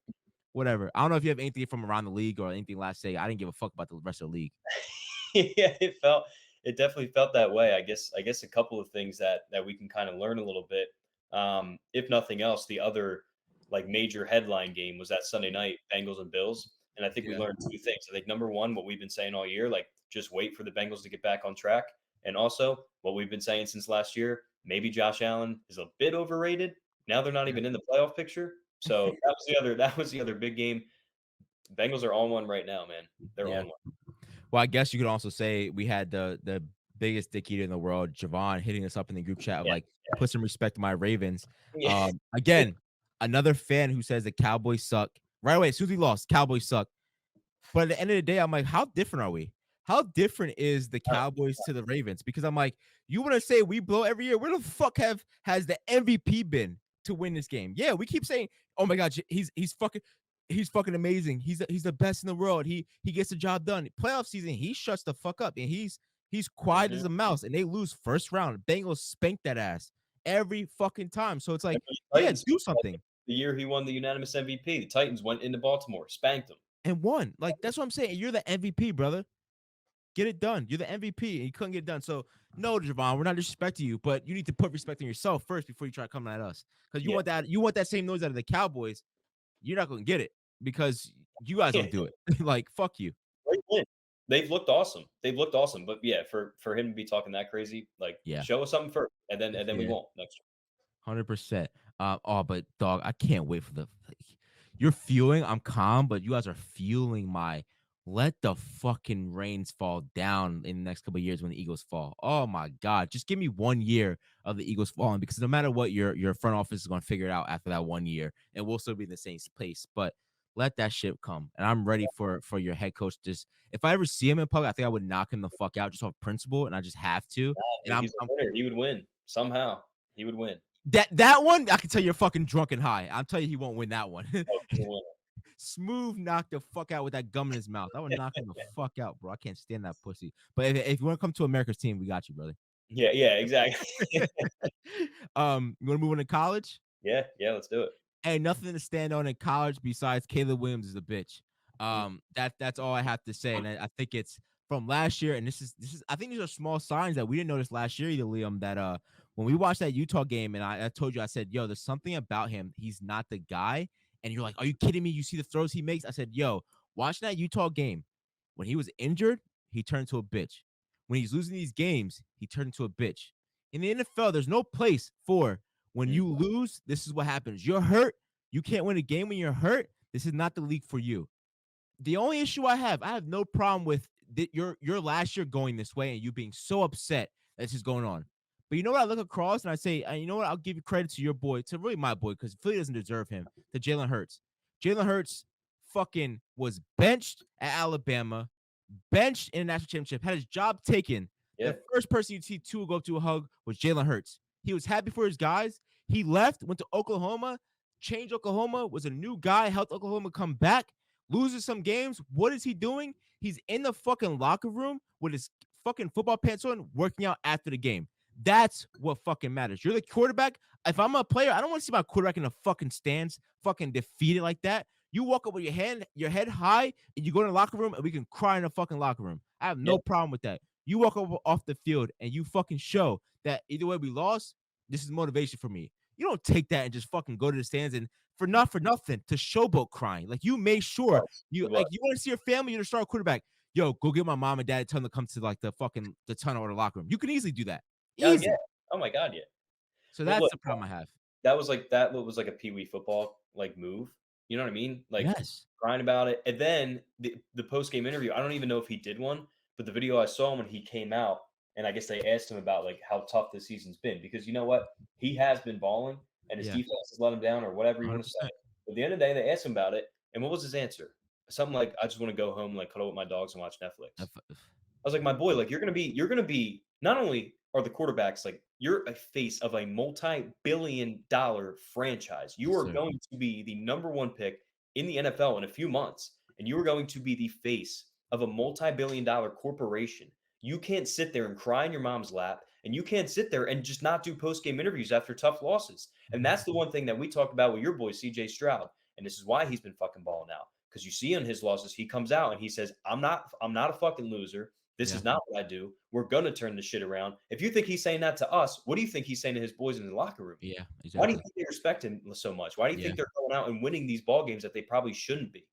whatever. I don't know if you have anything from around the league or anything last say. I didn't give a fuck about the rest of the league. Yeah, it definitely felt that way. I guess a couple of things that we can kind of learn a little bit. If nothing else, the other like major headline game was that Sunday night Bengals and Bills, and I think we Yeah. learned two things. I think number one, what we've been saying all year, like just wait for the Bengals to get back on track, and also what we've been saying since last year, maybe Josh Allen is a bit overrated. Now they're not Yeah. even in the playoff picture. So that was the other big game. Bengals are on one right now, man. They're Yeah. on one. Well, I guess you could also say we had the biggest dick eater in the world, Javon, hitting us up in the group chat of Yeah, like, put some respect to my Ravens. yeah, yeah. Again, another fan who says the Cowboys suck. Right away, as soon as we lost, Cowboys suck. But at the end of the day, I'm like, how different are we? How different is the Uh, Cowboys to the Ravens? Because I'm like, you want to say we blow every year? Where the fuck has the MVP been to win this game? Yeah, we keep saying, oh my god, he's fucking amazing. He's the best in the world. He gets the job done. Playoff season, he shuts the fuck up and he's quiet mhm. as a mouse. And they lose first round. Bengals spank that ass every fucking time. So it's like, Remember the yeah, Titans do something. the year he won the unanimous MVP. The Titans went into Baltimore, spanked them. And won. Like that's what I'm saying. You're the MVP, brother. Get it done. You're the MVP, and you couldn't get it done. So, no, Javon, we're not disrespecting you, but you need to put respect on yourself first before you try coming at us. Because Yeah. you want that same noise out of the Cowboys. You're not gonna get it because you guys don't do it. Like, fuck you. Great win. They've looked awesome. They've looked awesome. But yeah, for him to be talking that crazy, like Yeah, show us something first, and then we yeah. won't next year. 100%. Oh, but dog, I can't wait for the. You're fueling. I'm calm, but you guys are fueling my. Let the fucking rains fall down in the next couple of years when the Eagles fall. Oh my god, just give me 1 year of the Eagles falling because no matter what, your front office is going to figure it out after that 1 year, and we'll still be in the same place. But let that shit come, and I'm ready for your head coach. Just if I ever see him in public, I think I would knock him the fuck out just off principle, and I just have to. And Dude, he's a I'm winner. He would win somehow. He would win. that one, I can tell you're fucking drunk and high. I'll tell you he won't win that one. Oh, he's a winner. Smooth knock the fuck out with that gum in his mouth. I would knock him the fuck out, bro. I can't stand that pussy. But if you want to come to America's team, we got you, brother. Yeah, yeah, exactly. You want to move on to college? Yeah, yeah, let's do it. Ain't nothing to stand on in college besides Caleb Williams is a bitch. Mm, That's all I have to say. And I think it's from last year. And this is I think these are small signs that we didn't notice last year either, Liam. That when we watched that Utah game, and I told you, I said, yo, there's something about him. He's not the guy. And you're like, are you kidding me? You see the throws he makes? I said, yo, watching that Utah game, when he was injured, he turned to a bitch. When he's losing these games, he turned into a bitch. In the NFL, there's no place for when mm, you lose, this is what happens. You're hurt. You can't win a game when you're hurt. This is not the league for you. The only issue I have no problem with your last year going this way and you being so upset that this is going on. But you know what? I look across and I say, you know what? I'll give you credit to your boy, to really my boy, because Philly doesn't deserve him. To Jalen Hurts. Jalen Hurts fucking was benched at Alabama, benched in a national championship, had his job taken. yeah, The first person you'd see Tua go up to a hug was Jalen Hurts. He was happy for his guys. He left, went to Oklahoma, changed Oklahoma, was a new guy, helped Oklahoma come back, loses some games. What is he doing? He's in the fucking locker room with his fucking football pants on, working out after the game. That's what fucking matters. You're the quarterback. If I'm a player, I don't want to see my quarterback in the fucking stands, fucking defeated like that. You walk up with your head high, and you go in the locker room, and we can cry in the fucking locker room. I have yeah, no problem with that. You walk up off the field, and you fucking show that either way we lost, this is motivation for me. You don't take that and just fucking go to the stands and for nothing to showboat crying. Like you make he sure was. He was. you want to see your family, you're the star quarterback. Yo, go get my mom and dad, tell them to come to like the tunnel or the locker room. You can easily do that. Oh, yeah. Easy. Oh my god, yeah. So But that's look, the problem I have. that was like a pee-wee football, like, move. You know what I mean? Like, Yes. crying about it, and then the post-game interview, I don't even know if he did one, but the video I saw when he came out, and I guess they asked him about, like, how tough this season's been, because you know what? He has been balling, and his Yeah. defense has let him down or whatever you wanna say. 100%. But at the end of the day, they asked him about it, and what was his answer? Something like, "I just wanna go home, like, cuddle with my dogs and watch Netflix." I was like, my boy, like you're gonna be not only are the quarterbacks like you're a face of a multi-billion dollar franchise. You Yes, are sir. going to be the number one pick in the NFL in a few months, and you are going to be the face of a multi-billion dollar corporation. You can't sit there and cry in your mom's lap, and you can't sit there and just not do post-game interviews after tough losses. And that's the one thing that we talked about with your boy CJ Stroud. And this is why he's been fucking balling out. Because you see on his losses, he comes out and he says, I'm not a fucking loser. This Yeah. is not what I do. We're gonna turn the shit around. If you think he's saying that to us, what do you think he's saying to his boys in the locker room? Yeah. Why do you Exactly. think they respect him so much? Why do you Yeah. think they're going out and winning these ball games that they probably shouldn't be? Mhm.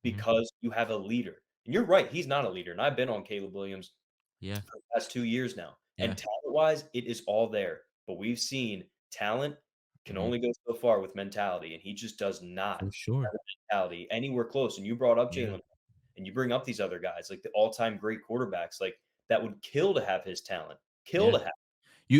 Because you have a leader. And you're right, he's not a leader. And I've been on Caleb Williams Yeah. for the past 2 years now. Yeah. And talent-wise, it is all there. But we've seen talent can Mhm. only go so far with mentality, and he just does not For sure. have a mentality anywhere close. And you brought up Yeah. Jalen, and you bring up these other guys, like the all-time great quarterbacks, like that would kill to have his talent, kill Yeah. to have.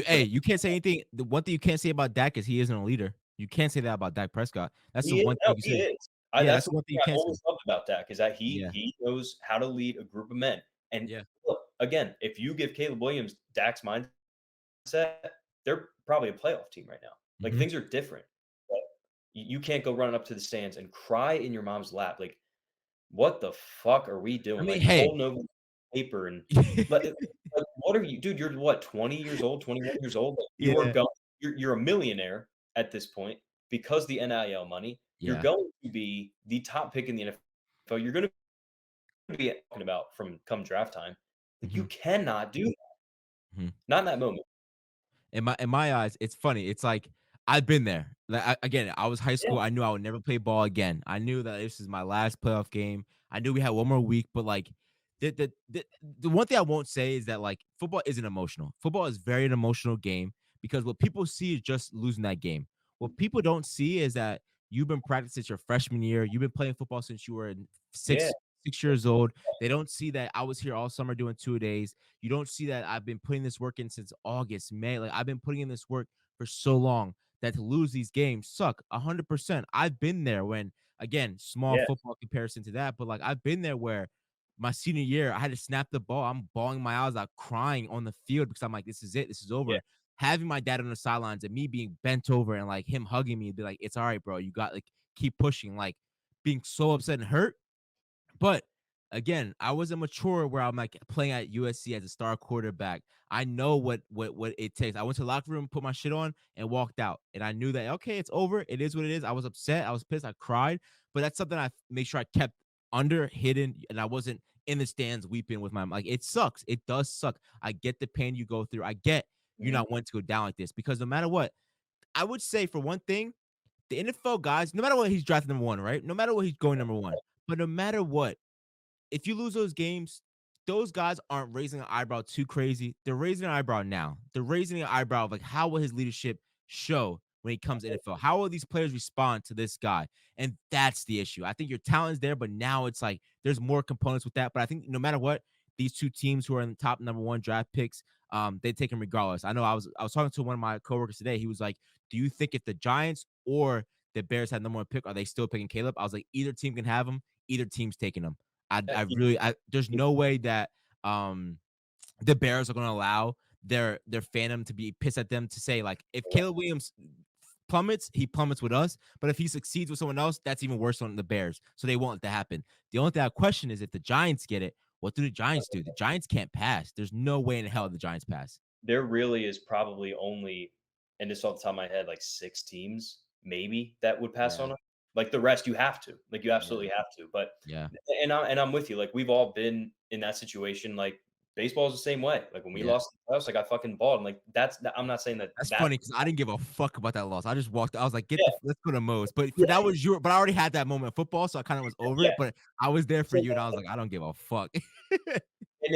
Hey, But you can't say anything. The one thing you can't say about Dak is he isn't a leader. You can't say that about Dak Prescott. That's the he is, one thing no, you can he say. is. Yeah, That's that's the the one thing thing you I can't say. always loved about Dak is that he Yeah. he knows how to lead a group of men. And Yeah. look, again, if you give Caleb Williams Dak's mindset, they're probably a playoff team right now. Like Mhm. things are different. But you can't go running up to the stands and cry in your mom's lap. Like, what the fuck are we I doing? mean, Like hey. holding over paper and like what are you, dude? You're what, 20 years old, 21 years old? Like, you are Yeah. going. You're a millionaire at this point because the NIL money. You're Yeah. going to be the top pick in the NFL. You're going to be talking about from come draft time. Like you Mhm. cannot do that. Mhm. Not in that moment. In my eyes, it's funny. It's like I've been there. Like again, I was high Yeah, school. I knew I would never play ball again. I knew that this is my last playoff game. I knew we had one more week, but like the one thing I won't say is that like football isn't emotional. Football is very an emotional game because what people see is just losing that game. What people don't see is that you've been practicing since your freshman year. You've been playing football since you were yeah, 6 years old. They don't see that I was here all summer doing 2 days. You don't see that I've been putting this work in since August, May. Like I've been putting in this work for so long that to lose these games suck 100%. I've been there when, again, small yeah, football comparison to that, but like I've been there where my senior year, I had to snap the ball. I'm bawling my eyes out, crying on the field because I'm like, this is it. This is yeah. over. Having my dad on the sidelines and me being bent over and like him hugging me and be like, it's all right, bro. You got like keep pushing, like being so upset and hurt. But again, I wasn't mature where I'm like playing at USC as a star quarterback. I know what it takes. I went to the locker room, put my shit on, and walked out. And I knew that okay, it's over. It is what it is. I was upset. I was pissed. I cried. But that's something I make sure I kept under hidden, and I wasn't in the stands weeping with my like. It sucks. It does suck. I get the pain you go through. I get you're Mhm. not wanting to go down like this because no matter what, I would say for one thing, the NFL guys, no matter what he's drafted number one, right? No matter what he's going number one, but no matter what, if you lose those games, those guys aren't raising an eyebrow too crazy. They're raising an eyebrow now. They're raising an eyebrow of like, how will his leadership show when he comes to NFL? How will these players respond to this guy? And that's the issue. I think your talent is there, but now it's like there's more components with that. But I think no matter what, these two teams who are in the top number one draft picks, they take him regardless. I know I was talking to one of my coworkers today. He was like, "Do you think if the Giants or the Bears had number one pick, are they still picking Caleb?" I was like, "Either team can have him. Either team's taking him." I Yeah, really there's no way that um the Bears are gonna allow their fandom to be pissed at them to say like if Caleb Williams plummets, he plummets with us, but if he succeeds with someone else, that's even worse on the Bears. So they want it to happen. The only thing I question is if the Giants get it, what do the Giants do? The Giants can't pass. There's no way in hell the Giants pass. there really is probably only, and this off the top of my head, like 6 teams maybe that would pass Yeah, on him. Like the rest, you have to. Like you yeah, absolutely have to. But yeah, and I'm with you. Like we've all been in that situation. Like baseball is the same way. Like when we yeah. lost the playoffs, like I fucking balled. And like I'm not saying that That's that. funny because I didn't give a fuck about that loss. I just walked. I was like, "Get Yeah, the let's go to Moe's." But for yeah, that was your. But I already had that moment in football, so I kind of was over yeah. it. But I was there for So you, and I was like, "I don't give a fuck." and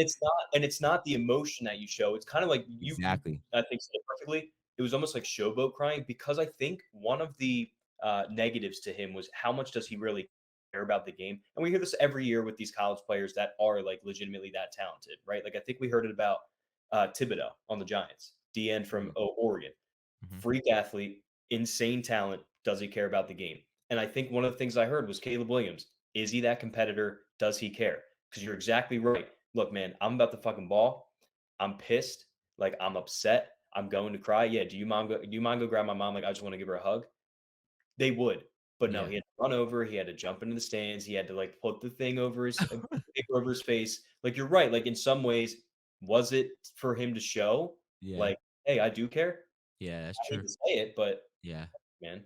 it's not the emotion that you show. It's kind of like you Exactly. I think said it perfectly. It was almost like showboat crying because I think one of the negatives to him was how much does he really care about the game? And we hear this every year with these college players that are like legitimately that talented, right? Like I think we heard it about Thibodeau on the Giants, DN from Mhm, Oregon, mhm. freak athlete, insane talent. Does he care about the game? And I think one of the things I heard was Caleb Williams. Is he that competitor? Does he care? Because you're exactly right. Look, man, I'm about to fucking ball. I'm pissed. Like I'm upset. I'm going to cry. Yeah. Do you mind go grab my mom? Like I just want to give her a hug. They would, but no. Yeah. He had to run over. He had to jump into the stands. He had to like put the thing over his paper over his face. Like you're right. Like in some ways, was it for him to show Yeah. like, hey, I do care. Yeah, that's I hate true. to say it, but Yeah. man,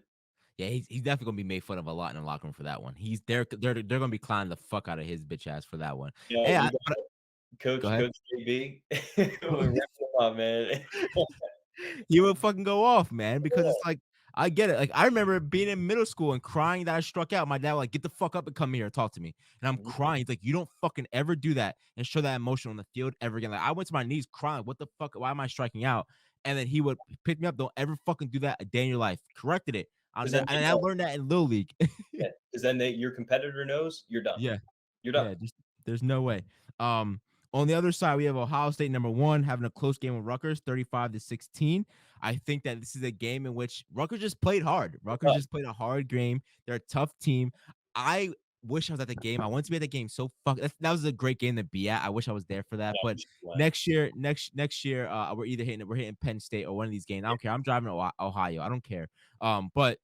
Yeah, he's definitely gonna be made fun of a lot in the locker room for that one. They're gonna be clowning the fuck out of his bitch ass for that one. Hey, you but got go Coach ahead. JB. We're ripping him up, man. He would fucking go off, man, because it's like I get it. Like I remember being in middle school and crying that I struck out. My dad was like, "Get the fuck up and come here and talk to me." And I'm Yeah. crying. He's like, "You don't fucking ever do that and show that emotion on the field ever again." Like I went to my knees crying. What the fuck? Why am I striking out? and then he would pick me up. Don't ever fucking do that a day in your life. Corrected it. Because And then they I know. learned that in Little League. Yeah, 'cause then your competitor knows you're done. Yeah. You're done. Yeah, just there's no way. Um, on the other side, we have Ohio State number one having a close game with Rutgers, 35-16. I think that this is a game in which Rutgers just played hard. Rutgers Tough. just played a hard game. They're a tough team. I wish I was at the game. I wanted to be at the game so that was a great game to be at. I wish I was there for that. Yeah, But you should win. next year, we're hitting Penn State or one of these games. I don't care. I'm driving to Ohio. I don't care. But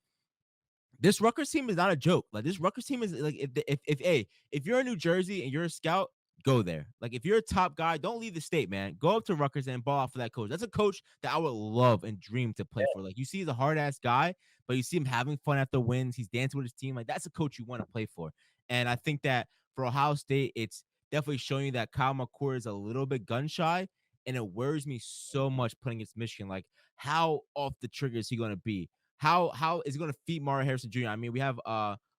this Rutgers team is not a joke. Like this Rutgers team is like if you're in New Jersey and you're a scout, go there. Like if you're a top guy, don't leave the state, man. Go up to Rutgers and ball out for that coach. That's a coach that I would love and dream to play for. Like you see, he's a hard ass guy, but you see him having fun after wins. He's dancing with his team. Like that's a coach you want to play for. And I think that for Ohio State, it's definitely showing you that Kyle McCord is a little bit gun shy, and it worries me so much playing against Michigan. Like how off the trigger is he going to be? How is he going to feed Mario Harrison Jr.? I mean, we have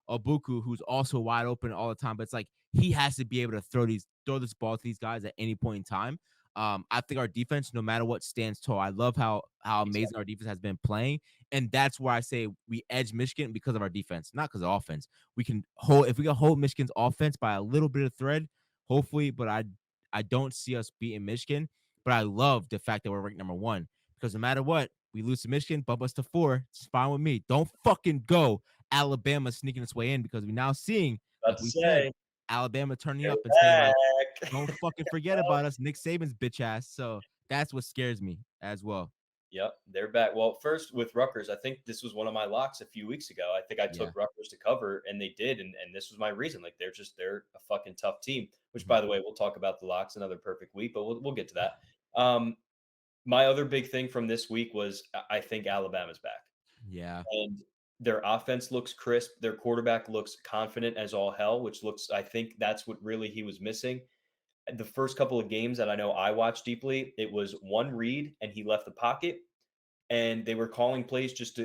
Obuku, who's also wide open all the time, but it's like he has to be able to throw this ball to these guys at any point in time. I think our defense, no matter what, stands tall. I love how amazing our defense has been playing, and that's why I say we edge Michigan because of our defense, not because of offense. We can hold if we can hold Michigan's offense by a little bit of thread, hopefully. But I don't see us beating Michigan. But I love the fact that we're ranked number one because no matter what, we lose to Michigan, bump us to 4. It's fine with me. Don't fucking go Alabama sneaking its way in because we're now seeing, About like to we said, say, Alabama turning they're up and saying like, back. "Don't fucking forget about us, Nick Saban's bitch ass." So that's what scares me as well. Yep, they're back. Well, first with Rutgers, I think this was one of my locks a few weeks ago. I think I Yeah. took Rutgers to cover, and they did, and this was my reason. Like they're a fucking tough team. Which, Mhm. by the way, we'll talk about the locks another perfect week, but we'll get to that. My other big thing from this week was I think Alabama's back, Yeah. and their offense looks crisp. Their quarterback looks confident as all hell, which looks. I think that's what really he was missing. The first couple of games that I know I watched deeply, it was one read and he left the pocket and they were calling plays just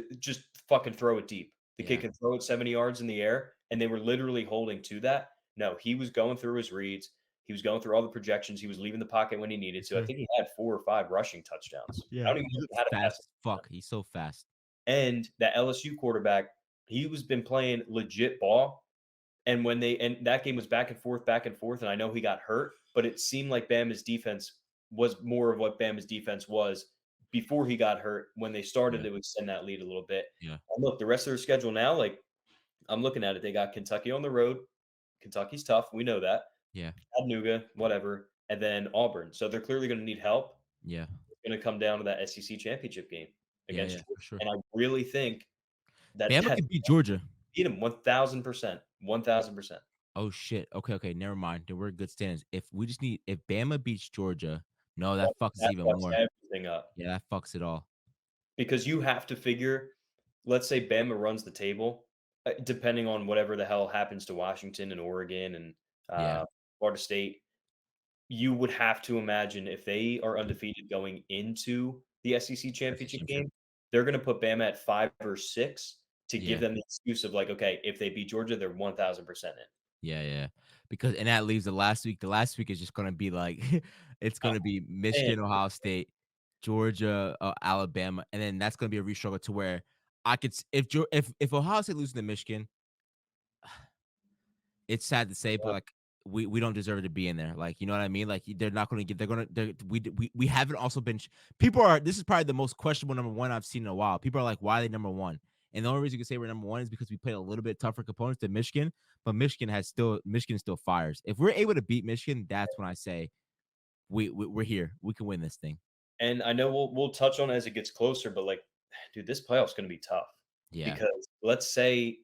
fucking throw it deep. The kid Yeah. can throw it 70 yards in the air, and they were literally holding to that. No, he was going through his reads. He was going through all the projections. He was leaving the pocket when he needed Yes, to. I sir. think he had 4 or 5 rushing touchdowns. I Yeah. don't even know He's if he had a fast passing as touchdown. fuck. He's so fast. And that LSU quarterback, he was been playing legit ball. And that game was back and forth, and I know he got hurt, but it seemed like Bama's defense was more of what Bama's defense was before he got hurt. When they started Yeah. to extend that lead a little bit. Yeah. And look, the rest of their schedule now, like I'm looking at it, they got Kentucky on the road. Kentucky's tough. We know that. Yeah. Chattanooga, whatever, and then Auburn. So they're clearly going to need help. Yeah. It's going to come down to that SEC championship game Yeah. against Yeah. Georgia. For sure. And I really think that Bama that's could beat Georgia. beat them 1,000%. 1,000%. Oh shit. Okay. Okay. Never mind. Then we're good standings. If Bama beats Georgia, no, that fucks That even fucks more. everything up. Yeah, that fucks it all. Because you have to figure, let's say Bama runs the table, depending on whatever the hell happens to Washington and Oregon and Yeah. Florida State, you would have to imagine if they are undefeated going into the SEC SEC championship championship. game, they're going to put Bama at 5 or 6 to give Yeah. them the excuse of like, okay, if they beat Georgia, they're 1,000% in. Yeah, yeah. Because and that leaves the last week. The last week is just gonna be like it's Oh, gonna be man. Michigan, Ohio State, Georgia, Alabama, and then that's gonna be a restruggle to where I could if Ohio State loses to Michigan, it's sad to say, but like we don't deserve to be in there. Like you know what I mean? Like they're not gonna get. They're gonna. We haven't also been. People are. This is probably the most questionable number one I've seen in a while. People are like, why are they number one? And the only reason you can say we're number one is because we played a little bit tougher components than Michigan, but Michigan still fires. If we're able to beat Michigan, that's when I say we're here. We can win this thing. And I know we'll touch on it as it gets closer, but like, dude, this playoff's going to be tough Yeah, because let's say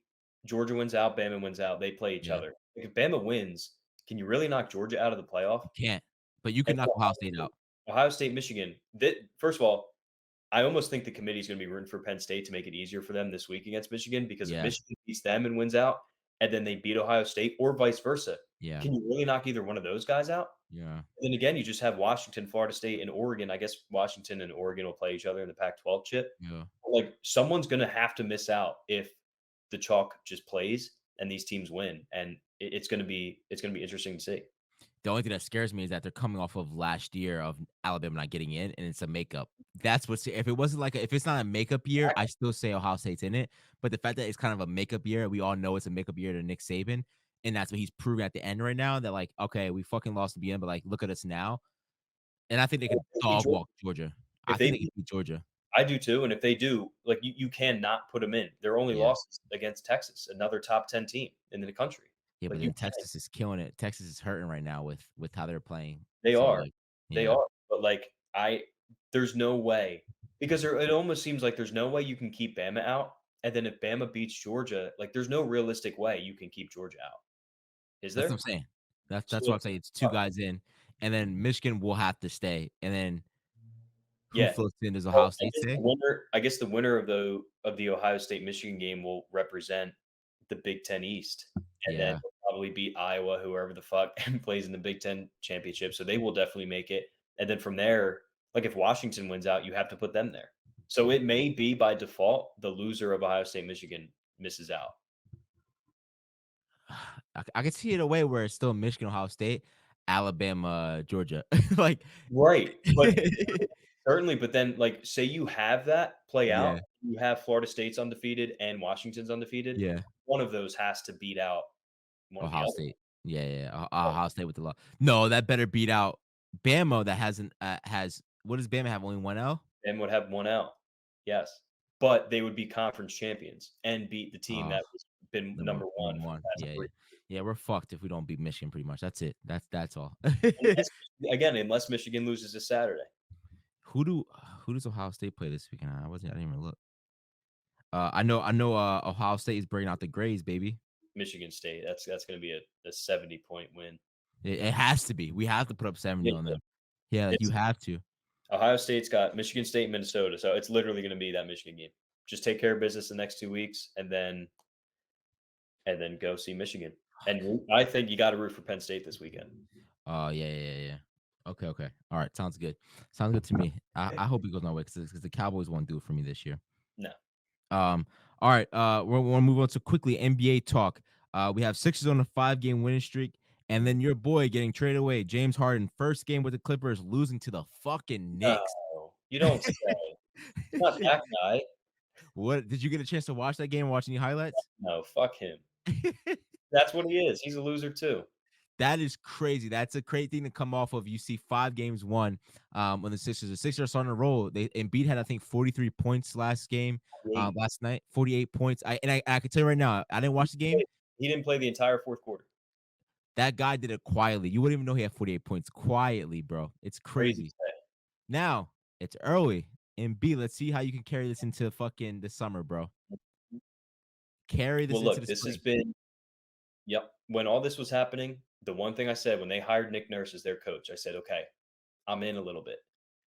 Georgia wins out, Bama wins out, they play each yeah. other. Like, if Bama wins, can you really knock Georgia out of the playoff? You can't, but you can And knock for Ohio State out. Ohio State, Michigan. That first of all, I almost think the committee is going to be rooting for Penn State to make it easier for them this week against Michigan because if Yeah, Michigan beats them and wins out, and then they beat Ohio State or vice versa, yeah, can you really knock either one of those guys out? yeah, And then again, you just have Washington, Florida State, and Oregon. I guess Washington and Oregon will play each other in the Pac-12 chip. yeah. Like someone's going to have to miss out if the chalk just plays and these teams win, and it's going to be interesting to see. The only thing that scares me is that they're coming off of last year of Alabama not getting in, and it's a makeup. That's what's if it wasn't like if it's not a makeup year, I still say Ohio State's in it. But the fact that it's kind of a makeup year, we all know it's a makeup year to Nick Saban, and that's what he's proving at the end right now. That like, okay, we fucking lost the beginning, but like, look at us now. And I think they If could they beat dog Georgia, walk Georgia. I if think they they could beat, beat Georgia. I do too. And if they do, like you cannot put them in. Their only Yeah. loss is against Texas, another top 10 team in the country. Yeah, but Like you then can't. Texas is killing it. Texas is hurting right now with how they're playing. They So are. like, They yeah. are. But like there's no way because it almost seems like there's no way you can keep Bama out. And then if Bama beats Georgia, like there's no realistic way you can keep Georgia out. Is That's what there? I'm saying. That's So what I'm it's saying. It's 2 tough. guys in, and then Michigan will have to stay, and then who Yeah. floats in? Does Well, Ohio State stay? I guess the winner of the Ohio State Michigan game will represent the Big Ten East, and then Yeah. they'll probably beat Iowa, whoever the fuck plays in the Big Ten championship. So they will definitely make it. And then from there, like if Washington wins out, you have to put them there. So it may be by default the loser of Ohio State Michigan misses out. I could see it a way where it's still Michigan, Ohio State, Alabama, Georgia. Like Right, but certainly, but then, like, say you have that play out, Yeah, you have Florida State's undefeated and Washington's undefeated, yeah. one of those has to beat out one of the Ohio other. State. Yeah, yeah, yeah. So, Ohio State with the law. No, that better beat out Bama that hasn't, has what does Bama have, only 1 L? and would have 1 L. Yes, but they would be conference champions and beat the team Oh, that was been number 1 number for the 1. past Yeah, 3. yeah. Yeah, we're fucked if we don't beat Michigan pretty much. That's it. That's all. Unless Michigan loses this Saturday. Who do who does Ohio State play this weekend? I didn't even look. I know, Ohio State is bringing out the Grays, baby. Michigan State, that's gonna be a 70-point win. It has to be. We have to put up 70 Yeah, on them. Yeah, like, you it's have to. Ohio State's got Michigan State and Minnesota, so it's literally gonna be that Michigan game. Just take care of business the next 2 weeks, and then go see Michigan. And I think you gotta root for Penn State this weekend. Oh, yeah, yeah, yeah, yeah. Okay, okay. All right, sounds good. Sounds good to me. I hope it goes my way because the Cowboys won't do it for me this year. No. All right, we'll move on to quickly NBA talk. We have Sixers on a 5-game winning streak, and then your boy getting traded away, James Harden, first game with the Clippers, losing to the fucking Knicks. No, you don't say. Not that guy. What did you get a chance to watch that game? Watch any highlights? No, fuck him. That's what he is. He's a loser too. That is crazy. That's a crazy thing to come off of. You see 5 games won on the Sixers are starting to roll. They Embiid had I think 43 points last night, 48 points. I can tell you right now, I didn't watch the game. He didn't play the entire 4th quarter. That guy did it quietly. You wouldn't even know he had 48 points quietly, bro. It's Crazy crazy. to say. Now, it's early. Embiid, let's see how you can carry this into fucking the summer, bro. Carry this Well, into look, the this has spring. been yep. When all this was happening, the one thing I said when they hired Nick Nurse as their coach, I said, "Okay, I'm in a little bit."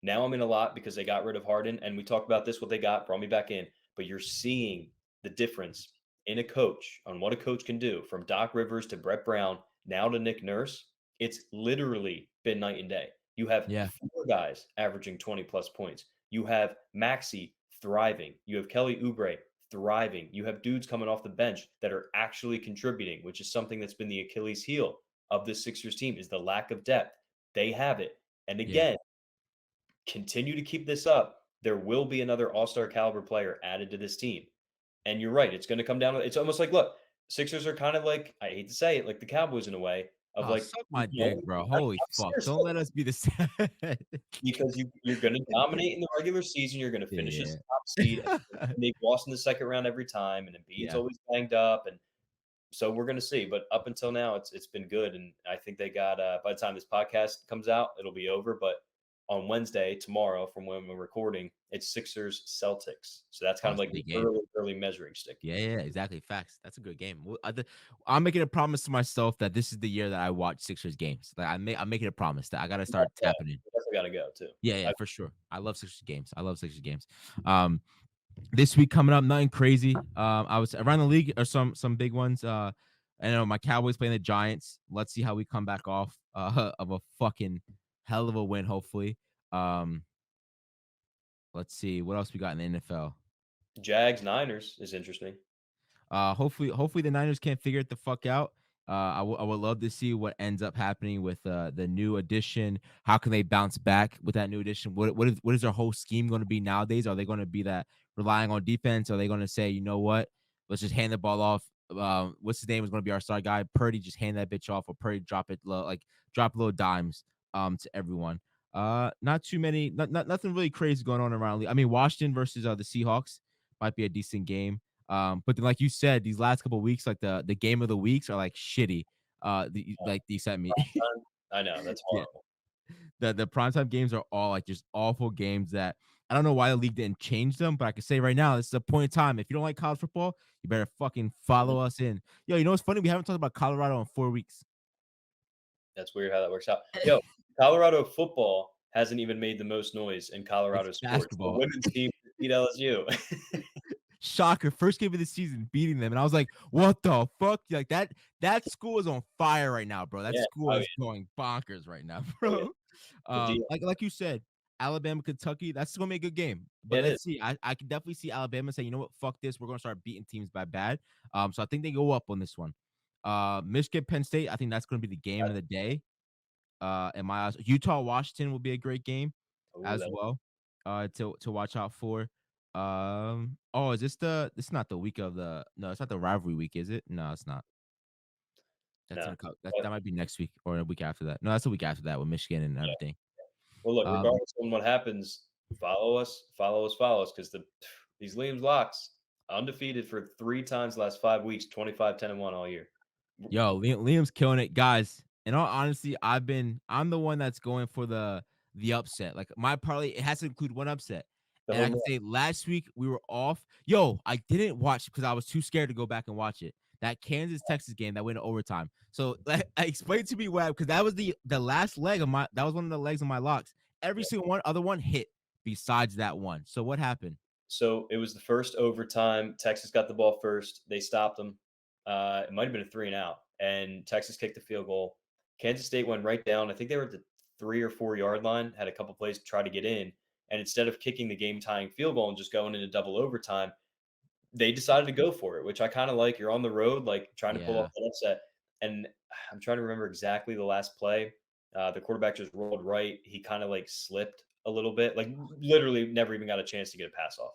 Now I'm in a lot because they got rid of Harden, and we talked about this. What they got brought me back in, but you're seeing the difference in a coach on what a coach can do from Doc Rivers to Brett Brown now to Nick Nurse. It's literally been night and day. You have Yeah, 4 guys averaging 20 plus points. You have Maxi thriving. You have Kelly Oubre thriving. You have dudes coming off the bench that are actually contributing, which is something that's been the Achilles heel of this Sixers team is the lack of depth. They have it. And yeah. again, continue to keep this up. There will be another all-star caliber player added to this team. And you're right, it's going to come down to it's almost like look, Sixers are kind of like I hate to say it, like the Cowboys in a way of Oh, like, suck my you know, dick, bro. Holy I'm fuck. serious Don't though, let us be the sad. because you're going to dominate in the regular season, you're going to finish as Yeah. the top seed, and they've lost in the second round every time, and Embiid's Yeah. always banged up, and so we're going to see. But up until now, it's been good, and I think they got. By the time this podcast comes out, it'll be over. But on Wednesday, tomorrow, from when we're recording, it's Sixers Celtics. So that's Oh, kind of it's a like the big game. early measuring stick. Yeah, yeah, exactly. Facts. That's a good game. I'm making a promise to myself that this is the year that I watch Sixers games. Like I'm making a promise that I gotta start Yeah, tapping in. definitely got to go too. Yeah, yeah, I, for sure. I love Sixers games. I love Sixers games. Um, this week coming up, nothing crazy. I was around the league or some big ones. I know my Cowboys playing the Giants. Let's see how we come back off of a fucking hell of a win. Hopefully. Um, let's see what else we got in the NFL. Jags Niners is interesting. Hopefully the Niners can't figure it the fuck out. I would love to see what ends up happening with the new addition. How can they bounce back with that new addition? What is their whole scheme going to be nowadays? Are they going to be that relying on defense? Are they going to say, you know what, let's just hand the ball off? What's his name is going to be our star guy? Purdy, just hand that bitch off, or Purdy drop it low, like drop little dimes to everyone. Not too many, nothing really crazy going on around. I mean, Washington versus the Seahawks might be a decent game. But then, like you said, these last couple of weeks, like the game of the weeks are like shitty. Like you sent me, I know that's yeah. horrible. The primetime games are all like just awful games that I don't know why the league didn't change them, but I can say right now, this is a point in time. If you don't like college football, you better fucking Mhm. follow us in. Yo, you know what's funny? We haven't talked about Colorado in 4 weeks. That's weird how that works out. Yo, Colorado football hasn't even made the most noise in It's Colorado sports. The basketball. women's team beat LSU. Shocker, first game of the season, beating them, and I was like, "What the fuck?" Like that school is on fire right now, bro. That Yeah. school Oh, is yeah. going bonkers right now, Oh, yeah. bro. The deal. Like you said, Alabama, Kentucky, that's gonna be a good game. Yeah, But it is. let's see. I can definitely see Alabama say, you know what, fuck this. We're gonna start beating teams by bad. So I think they go up on this one. Michigan, Penn State, I think that's gonna be the game of the day. In my eyes, Utah, Washington will be a great game Oh, as that well. To watch out for. Oh, is this is not the week of the no, it's not the rivalry week, is it? No, it's not. That's in no. a couple. But That might be next week or a week after that. No, that's the week after that with Michigan and yeah. everything. Well, look, Um, regardless of what happens, follow us, because these Liam's locks undefeated for 3 times the last 5 weeks, 25, 10-1 all year. Yo, Liam's killing it, guys. In all honesty, I'm the one that's going for the upset. Like my parlay, it has to include one upset. The And I home can run. say last week we were off. Yo, I didn't watch because I was too scared to go back and watch it. That Kansas Texas game that went to overtime. So explain to me why, because that was the last leg of my that was one of the legs of my locks. Every Yeah. single one other one hit besides that one. So what happened? So it was the first overtime. Texas got the ball first. They stopped them. It might have been a 3-and-out, and Texas kicked the field goal. Kansas State went right down. I think they were at the 3 or 4 yard line. Had a couple plays to try to get in, and instead of kicking the game tying field goal and just going into double overtime, they decided to go for it, which I kind of like. You're on the road, like trying to pull off Yeah. that upset. And I'm trying to remember exactly the last play. The quarterback just rolled right. He kind of like slipped a little bit, like literally never even got a chance to get a pass off.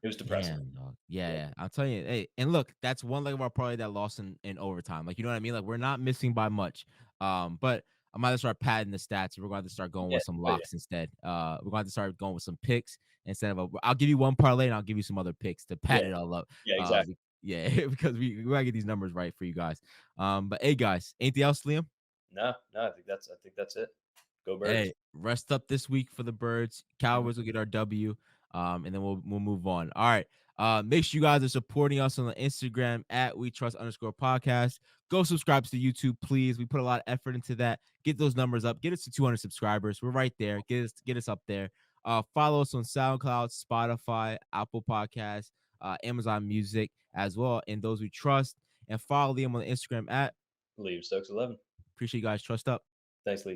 It was depressing. Damn, dog. Yeah, Yeah. yeah. I'll tell you. Hey, and look, that's one leg of our parlay that lost in overtime. Like, you know what I mean? Like, we're not missing by much. But I might start padding the stats. We're going to start going Yeah. with some Oh, yeah. locks instead. We're going to start going with some picks instead of I'll give you one parlay and I'll give you some other picks to Yeah. pad it all up. Yeah. Exactly. Yeah, because we gotta get these numbers right for you guys. But hey, guys, anything else, Liam? No, no, I think that's it. Go Birds. Hey, rest up this week for the Birds. Mhm. Cowboys will get our W. And then we'll move on. All right. Make sure you guys are supporting us on the Instagram at We Trust underscore podcast. Go subscribe to the YouTube, please. We put a lot of effort into that. Get those numbers up. Get us to 200 subscribers. We're right there. Get us up there. Follow us on SoundCloud, Spotify, Apple Podcasts, Amazon Music as well, and those we trust. And follow them on the Instagram at. Leave Stokes 11. Appreciate you guys. Trust up. Thanks, Lee.